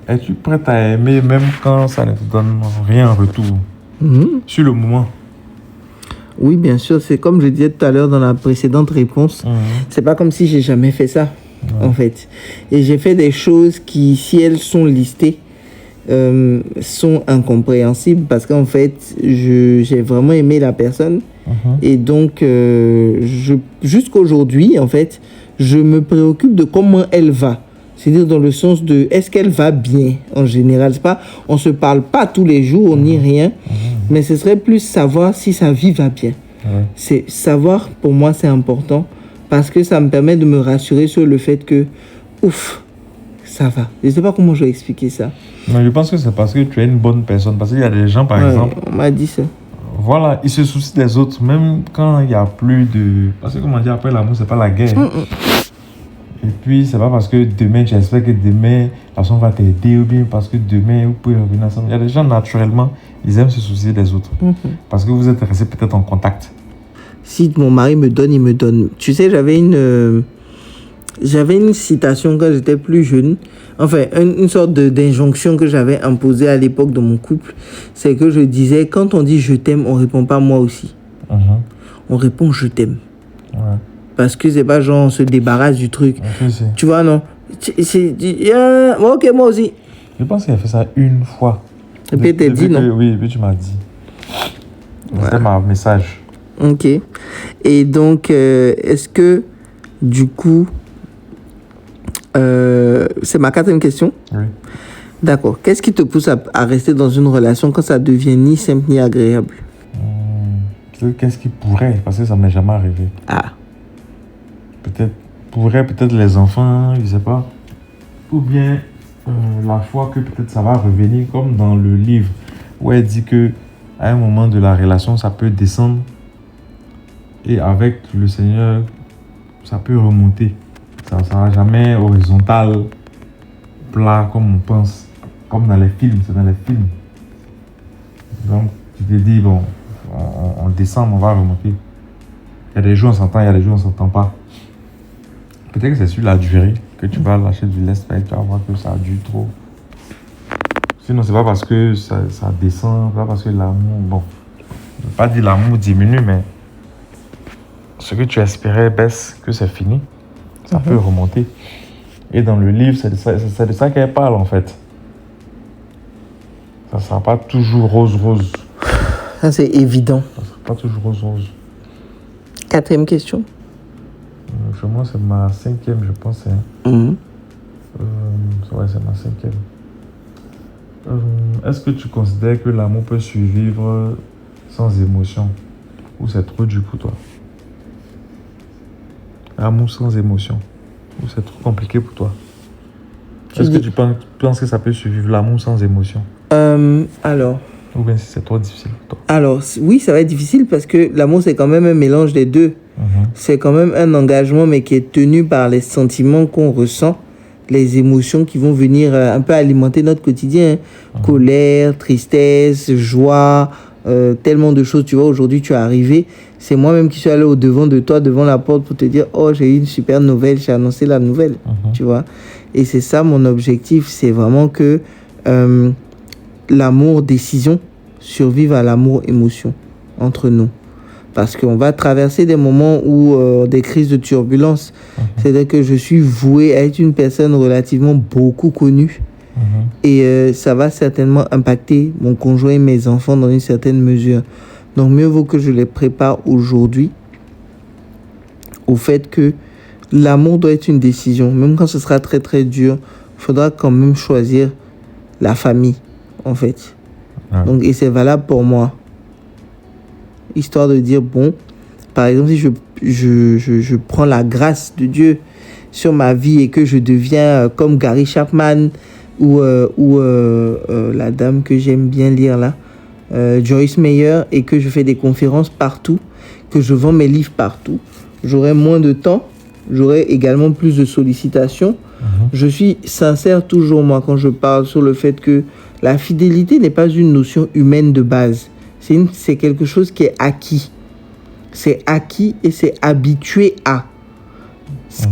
Es-tu prête à aimer même quand ça ne te donne rien en retour? Sur le moment? Oui, bien sûr. C'est comme je disais tout à l'heure dans la précédente réponse. C'est pas comme si j'ai jamais fait ça, en fait. Et j'ai fait des choses qui, si elles sont listées, sont incompréhensibles parce qu'en fait, j'ai vraiment aimé la personne. Et donc, jusqu'aujourd'hui, en fait, je me préoccupe de comment elle va. C'est-à-dire dans le sens de est-ce qu'elle va bien en général. C'est pas, on se parle pas tous les jours ni rien, mais ce serait plus savoir si sa vie va bien. C'est savoir, pour moi, c'est important parce que ça me permet de me rassurer sur le fait que ouf, ça va. Je sais pas comment je vais expliquer ça. Mais je pense que c'est parce que tu es une bonne personne. Parce qu'il y a des gens, par exemple... On m'a dit ça. Voilà, ils se soucient des autres, même quand il n'y a plus de... Parce que, comme on dit, après l'amour, c'est pas la guerre. Et puis, c'est pas parce que demain, tu espères que demain, la personne va t'aider, ou bien parce que demain, vous pouvez revenir ensemble. Il y a des gens, naturellement, ils aiment se soucier des autres. Parce que vous êtes restés peut-être en contact. Si mon mari me donne, il me donne. Tu sais, j'avais une citation quand j'étais plus jeune. Enfin, une sorte d'injonction que j'avais imposée à l'époque de mon couple. C'est que je disais, quand on dit « je t'aime », on répond pas « moi aussi ». On répond « je t'aime ». Parce que c'est pas genre on se débarrasse du truc. Tu vois, non? Ok, moi aussi. Je pense qu'il a fait ça une fois. Et puis t'as dit non? Oui, et puis tu m'as dit. C'était mon message. Ok. Et donc, est-ce que, du coup, c'est ma 4e question? Oui. D'accord. Qu'est-ce qui te pousse à rester dans une relation quand ça devient ni simple ni agréable? Qu'est-ce qui pourrait? Parce que ça ne m'est jamais arrivé. Ah. Peut-être les enfants, je ne sais pas. Ou bien la foi que peut-être ça va revenir, comme dans le livre, où elle dit que à un moment de la relation, ça peut descendre. Et avec le Seigneur, ça peut remonter. Ça ne sera jamais horizontal, plat, comme on pense. Comme dans les films, c'est dans les films. Donc, tu te dis, bon, on descend, on va remonter. Il y a des jours, on s'entend, il y a des jours, on ne s'entend pas. Peut-être que c'est sur la durée que tu vas lâcher du lest, tu vas voir que ça dure trop. Sinon, c'est pas parce que ça descend, pas parce que l'amour, bon, je ne veux pas dire l'amour diminue, mais ce que tu espérais baisse, que c'est fini, ça peut remonter. Et dans le livre, c'est de ça qu'elle parle, en fait. Ça ne sera pas toujours rose-rose. Ça, c'est évident. Ça ne sera pas toujours rose-rose. 4e question. Chez moi, c'est ma 5e, je pense. Ouais, c'est ma 5e. Est-ce que tu considères que l'amour peut survivre sans émotion? Ou c'est trop dur pour toi? L'amour sans émotion? Ou c'est trop compliqué pour toi? Est-ce que tu penses que ça peut survivre l'amour sans émotion? Alors... Ou bien si c'est trop difficile pour toi? Alors, oui, ça va être difficile parce que l'amour, c'est quand même un mélange des deux. C'est quand même un engagement, mais qui est tenu par les sentiments qu'on ressent les émotions qui vont venir un peu alimenter notre quotidien. Colère, tristesse, joie, tellement de choses. Tu vois, aujourd'hui, tu es arrivé. C'est moi-même qui suis allé au-devant de toi, devant la porte, pour te dire, oh, j'ai eu une super nouvelle, j'ai annoncé la nouvelle. Tu vois. Et c'est ça mon objectif. C'est vraiment que l'amour décision survive à l'amour émotion entre nous. Parce qu'on va traverser des moments où des crises de turbulence. C'est-à-dire que je suis voué à être une personne relativement beaucoup connue. Et ça va certainement impacter mon conjoint et mes enfants dans une certaine mesure. Donc mieux vaut que je les prépare aujourd'hui au fait que l'amour doit être une décision. Même quand ce sera très très dur, il faudra quand même choisir la famille, en fait. Donc, et c'est valable pour moi. Histoire de dire, bon, par exemple, si je prends la grâce de Dieu sur ma vie et que je deviens comme Gary Chapman ou la dame que j'aime bien lire là, Joyce Meyer, et que je fais des conférences partout, que je vends mes livres partout, j'aurai moins de temps, j'aurai également plus de sollicitations. Je suis sincère toujours, moi, quand je parle sur le fait que la fidélité n'est pas une notion humaine de base. C'est quelque chose qui est acquis. C'est acquis et c'est habitué à.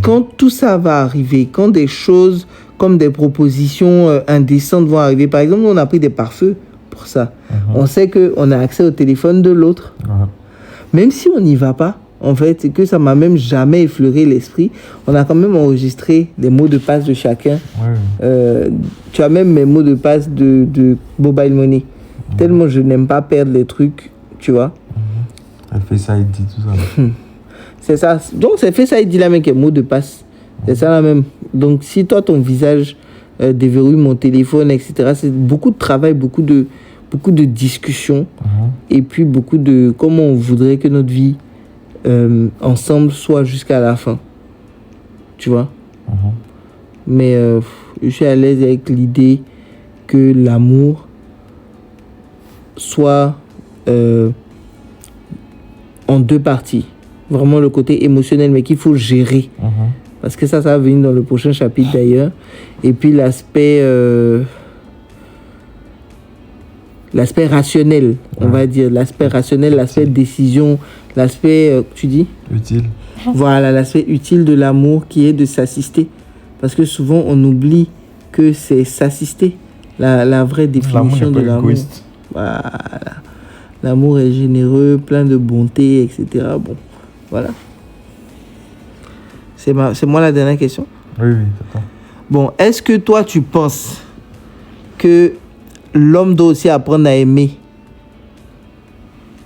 Quand tout ça va arriver, quand des choses comme des propositions indécentes vont arriver, par exemple, on a pris des pare-feux pour ça. On sait qu'on a accès au téléphone de l'autre. Même si on n'y va pas, en fait, et que ça m'a même jamais effleuré l'esprit, on a quand même enregistré les mots de passe de chacun. Tu as même mes mots de passe de Mobile Money. Tellement je n'aime pas perdre les trucs, tu vois. Elle fait ça, il dit tout ça. C'est ça. Donc, c'est fait ça, il dit la même que mot de passe. C'est ça la même. Donc, si toi, ton visage déverrouille mon téléphone, etc., c'est beaucoup de travail, beaucoup de discussions. Et puis, beaucoup de comment on voudrait que notre vie ensemble soit jusqu'à la fin. Tu vois. Mais je suis à l'aise avec l'idée que l'amour soit en deux parties. Vraiment le côté émotionnel, mais qu'il faut gérer. Parce que ça va venir dans le prochain chapitre d'ailleurs. Et puis l'aspect rationnel, on va dire. L'aspect rationnel, l'aspect décision, l'aspect, tu dis ? Utile. Voilà, l'aspect utile de l'amour qui est de s'assister. Parce que souvent, on oublie que c'est s'assister. La vraie définition de l'amour. Égoïste. Voilà. L'amour est généreux, plein de bonté, etc. Bon, voilà. C'est moi la dernière question. Oui, c'est ça. Bon, est-ce que toi, tu penses que l'homme doit aussi apprendre à aimer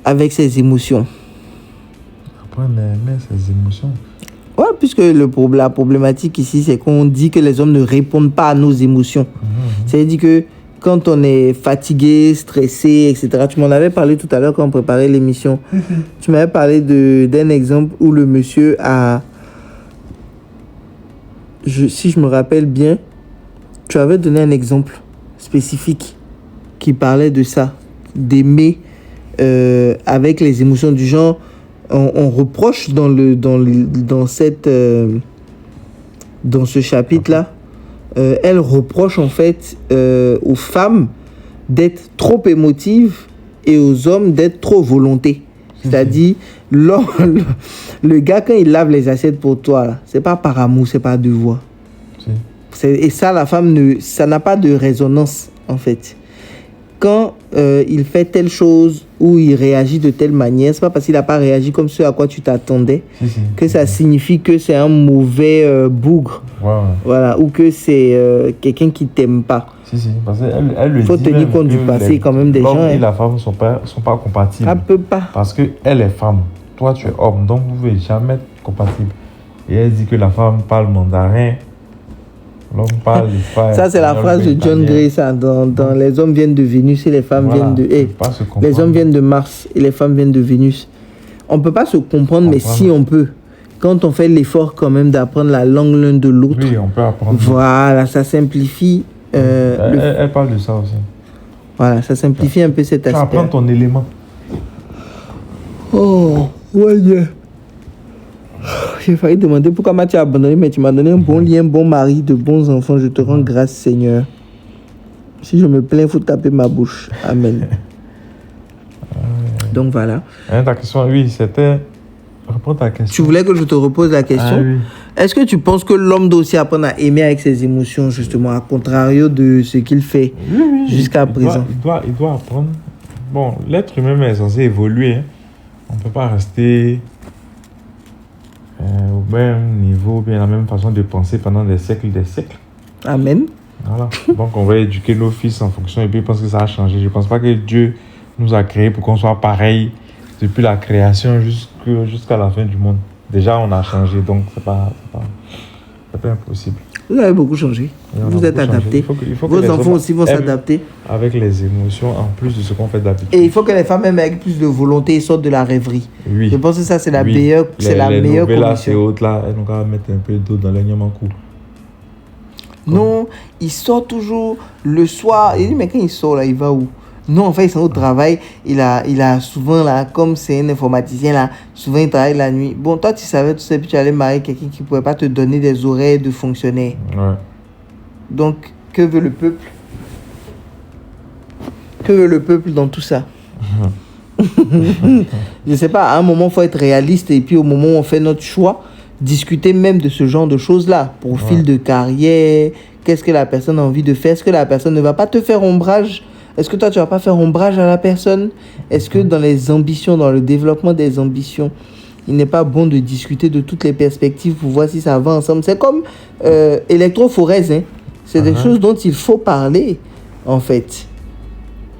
avec ses émotions? Apprendre à aimer ses émotions? Ouais, puisque la problématique ici, c'est qu'on dit que les hommes ne répondent pas à nos émotions. C'est-à-dire que quand on est fatigué, stressé, etc. Tu m'en avais parlé tout à l'heure quand on préparait l'émission. Tu m'avais parlé d'un exemple où le monsieur a... si je me rappelle bien, tu avais donné un exemple spécifique qui parlait de ça, d'aimer avec les émotions du genre. On reproche dans ce chapitre-là, elle reproche en fait aux femmes d'être trop émotives et aux hommes d'être trop volontés. C'est-à-dire, le gars, quand il lave les assiettes pour toi, là, c'est pas par amour, c'est par devoir. Et ça, la femme, ça n'a pas de résonance, en fait. Quand il fait telle chose ou il réagit de telle manière, c'est pas parce qu'il n'a pas réagi comme ce à quoi tu t'attendais que ça signifie que c'est un mauvais bougre. Voilà, ou que c'est quelqu'un qui t'aime pas. Parce qu'elle le dit. Faut tenir compte du passé quand même des gens. L'homme et la femme sont pas compatibles. Ça peut pas. Parce qu'elle est femme, toi tu es homme, donc vous ne pouvez jamais être compatibles. Et elle dit que la femme parle mandarin. L'homme parle l'espagnol. Ça, c'est la phrase de John Gray, ça. Dans Les hommes viennent de Vénus et les femmes viennent de... les hommes viennent de Mars et les femmes viennent de Vénus. On ne peut pas se comprendre, mais si on peut. Quand on fait l'effort quand même d'apprendre la langue l'un de l'autre. Oui, on peut apprendre. Voilà, ça simplifie... elle parle de ça aussi. Voilà, ça simplifie un peu cet aspect. Tu apprends ton élément. Oh, ouais. J'ai failli demander pourquoi tu as abandonné, mais tu m'as donné un bon lien, un bon mari, de bons enfants. Je te rends grâce, Seigneur. Si je me plains, il faut taper ma bouche. Amen. Donc voilà. Ta question, oui, c'était... Réponds ta question. Tu voulais que je te repose la question? Oui. Est-ce que tu penses que l'homme doit aussi apprendre à aimer avec ses émotions, justement, à contrario de ce qu'il fait jusqu'à présent? Il doit apprendre. Bon, l'être humain est censé évoluer. Hein. On ne peut pas rester au même niveau, bien la même façon de penser pendant des siècles. Amen. Voilà. Donc, on va éduquer nos fils en fonction et puis je pense que ça a changé. Je ne pense pas que Dieu nous a créés pour qu'on soit pareil depuis la création jusqu'à la fin du monde. Déjà, on a changé, donc c'est pas impossible. Vous avez beaucoup changé. Vous êtes adapté. Vos enfants aussi vont s'adapter. Avec les émotions, en plus de ce qu'on fait d'habitude. Et il faut que les femmes, même avec plus de volonté, ils sortent de la rêverie. Oui. Je pense que ça, c'est la meilleure condition. Les hautes, là, elles n'ont qu'à mettre un peu d'eau dans les niamankou. Non, ils sortent toujours le soir. Il dit, mais quand il sort, là, il va où? Non, en fait, ils sont au travail. Il a souvent, là, comme c'est un informaticien, là, souvent, il travaille la nuit. Bon, toi, tu savais tout ça, puis tu allais marier quelqu'un qui ne pouvait pas te donner des horaires de fonctionnaire. Ouais. Donc, que veut le peuple? Que veut le peuple dans tout ça? Je ne sais pas, à un moment, il faut être réaliste. Et puis, au moment où on fait notre choix, discuter même de ce genre de choses-là. Profil de carrière, qu'est-ce que la personne a envie de faire? Est-ce que la personne ne va pas te faire ombrage? Est-ce que toi, tu ne vas pas faire ombrage à la personne? Est-ce que dans les ambitions, dans le développement des ambitions, il n'est pas bon de discuter de toutes les perspectives pour voir si ça va ensemble? C'est comme électrophorèse, hein? C'est des choses dont il faut parler, en fait.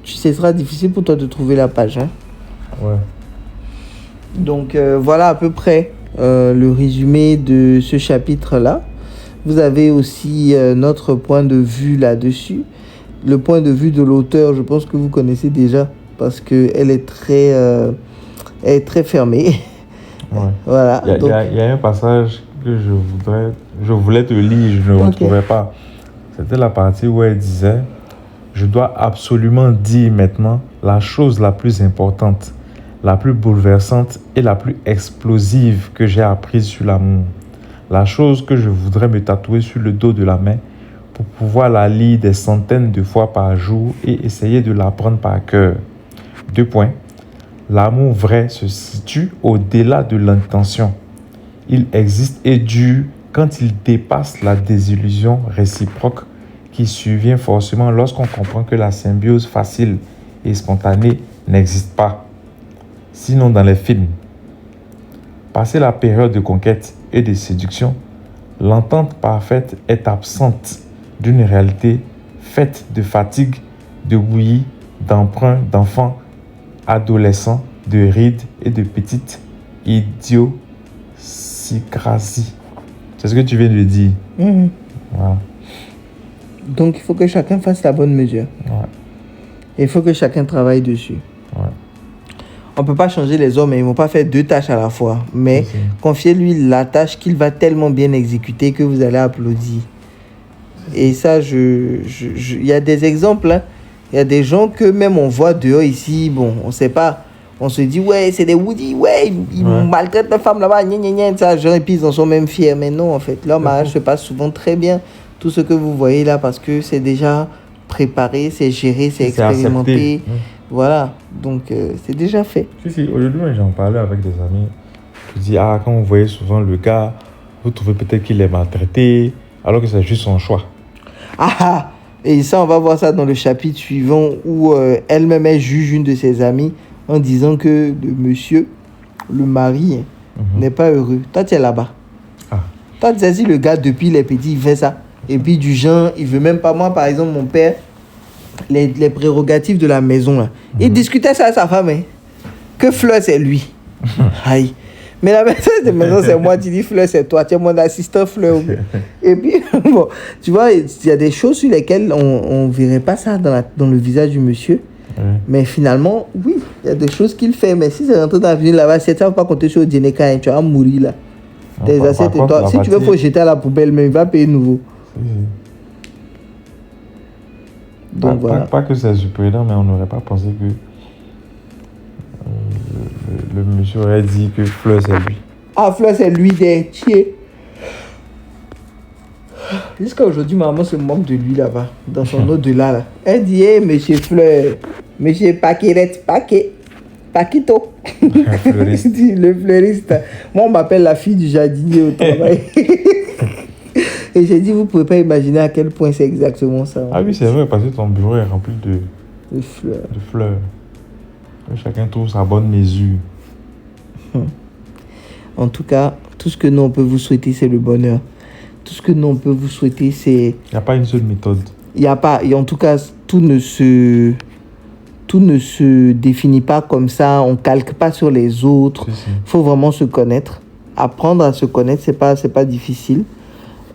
Ce sera difficile pour toi de trouver la page. Hein? Ouais. Donc, voilà à peu près le résumé de ce chapitre-là. Vous avez aussi notre point de vue là-dessus. Le point de vue de l'auteur, je pense que vous connaissez déjà parce qu'elle est très fermée. Ouais. Voilà. Il y a un passage que je voulais te lire, je ne retrouvais pas. C'était la partie où elle disait « Je dois absolument dire maintenant la chose la plus importante, la plus bouleversante et la plus explosive que j'ai apprise sur l'amour. La chose que je voudrais me tatouer sur le dos de la main pour pouvoir la lire des centaines de fois par jour et essayer de l'apprendre par cœur. 2 points. L'amour vrai se situe au-delà de l'intention. Il existe et dure quand il dépasse la désillusion réciproque qui survient forcément lorsqu'on comprend que la symbiose facile et spontanée n'existe pas. Sinon dans les films. Passé la période de conquête et de séduction, l'entente parfaite est absente d'une réalité faite de fatigue, de bouillie, d'emprunts, d'enfants, adolescents, de rides et de petites idiosyncrasies. C'est ce que tu viens de dire. Voilà. Donc, il faut que chacun fasse la bonne mesure. Ouais. Il faut que chacun travaille dessus. Ouais. On ne peut pas changer les hommes, ils ne vont pas faire 2 tâches à la fois. Mais confiez-lui la tâche qu'il va tellement bien exécuter que vous allez applaudir. Et ça, il y a des exemples. Hein. Il y a des gens que même on voit dehors ici, bon, on ne sait pas. On se dit, ouais, c'est des Woody, ouais, ils maltraitent les femmes là-bas, ça, genre, et puis ils en sont même fiers. Mais non, en fait, leur mariage se passe souvent très bien. Tout ce que vous voyez là, parce que c'est déjà préparé, c'est géré, c'est expérimenté. Voilà, donc c'est déjà fait. Si, aujourd'hui, j'en parlais avec des amis. Je dis, quand vous voyez souvent le gars, vous trouvez peut-être qu'il est maltraité, alors que c'est juste son choix. Et ça, on va voir ça dans le chapitre suivant où elle-même, elle juge une de ses amies en disant que le monsieur, le mari, n'est pas heureux. Toi, tu es là-bas. Toi, tu sais, si le gars, depuis les petits, il fait ça. Et puis, du genre, il veut même pas. Moi, par exemple, mon père, les prérogatives de la maison, là. Il discutait ça avec sa femme. Hein. Que Fleur, c'est lui. Aïe. Mais la maîtresse de maison, c'est moi. Tu dis Fleur, c'est toi. Tu es mon assistant Fleur. Et puis, bon, tu vois, il y a des choses sur lesquelles on ne verrait pas ça dans le visage du monsieur. Mais finalement, oui, il y a des choses qu'il fait. Mais si c'est rentré dans la vie là-bas, tu ne vas pas compter sur le dîner quand tu vas mourir là. Tes assiettes et toi. Si tu veux, il faut jeter à la poubelle, mais il va payer nouveau. Donc voilà. Pas que c'est surprenant, mais on n'aurait pas pensé que le monsieur aurait dit que Fleur c'est lui. Ah, Fleur, c'est l'huile des tiers. Jusqu'à aujourd'hui, maman se moque de lui là-bas, dans son au-delà. Là. Elle dit, hey, monsieur Fleur, monsieur Paquito. Le fleuriste. Moi, on m'appelle la fille du jardinier au travail. Et j'ai dit, vous ne pouvez pas imaginer à quel point c'est exactement ça. Ah oui, c'est vrai, parce que ton bureau est rempli de fleurs. De fleurs. Chacun trouve sa bonne mesure. En tout cas, tout ce que nous, on peut vous souhaiter, c'est le bonheur. Tout ce que nous, on peut vous souhaiter, c'est... Il n'y a pas une seule méthode. Il n'y a pas... Et en tout cas, tout ne se définit pas comme ça. On ne calque pas sur les autres. Il faut vraiment se connaître. Apprendre à se connaître, c'est pas difficile.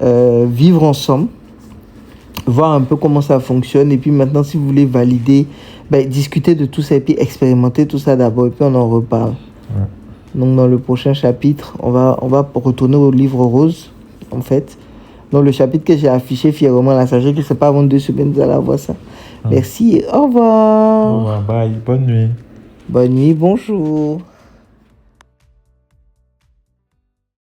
Vivre ensemble. Voir un peu comment ça fonctionne. Et puis maintenant, si vous voulez valider, discuter de tout ça et puis expérimenter tout ça d'abord. Et puis on en reparle. Ouais. Donc dans le prochain chapitre, on va retourner au livre rose, en fait. Dans le chapitre que j'ai affiché fièrement là, sachez que c'est pas avant 2 semaines que vous allez avoir ça. Merci et au revoir. Au revoir, bye, bonne nuit. Bonne nuit, bonjour.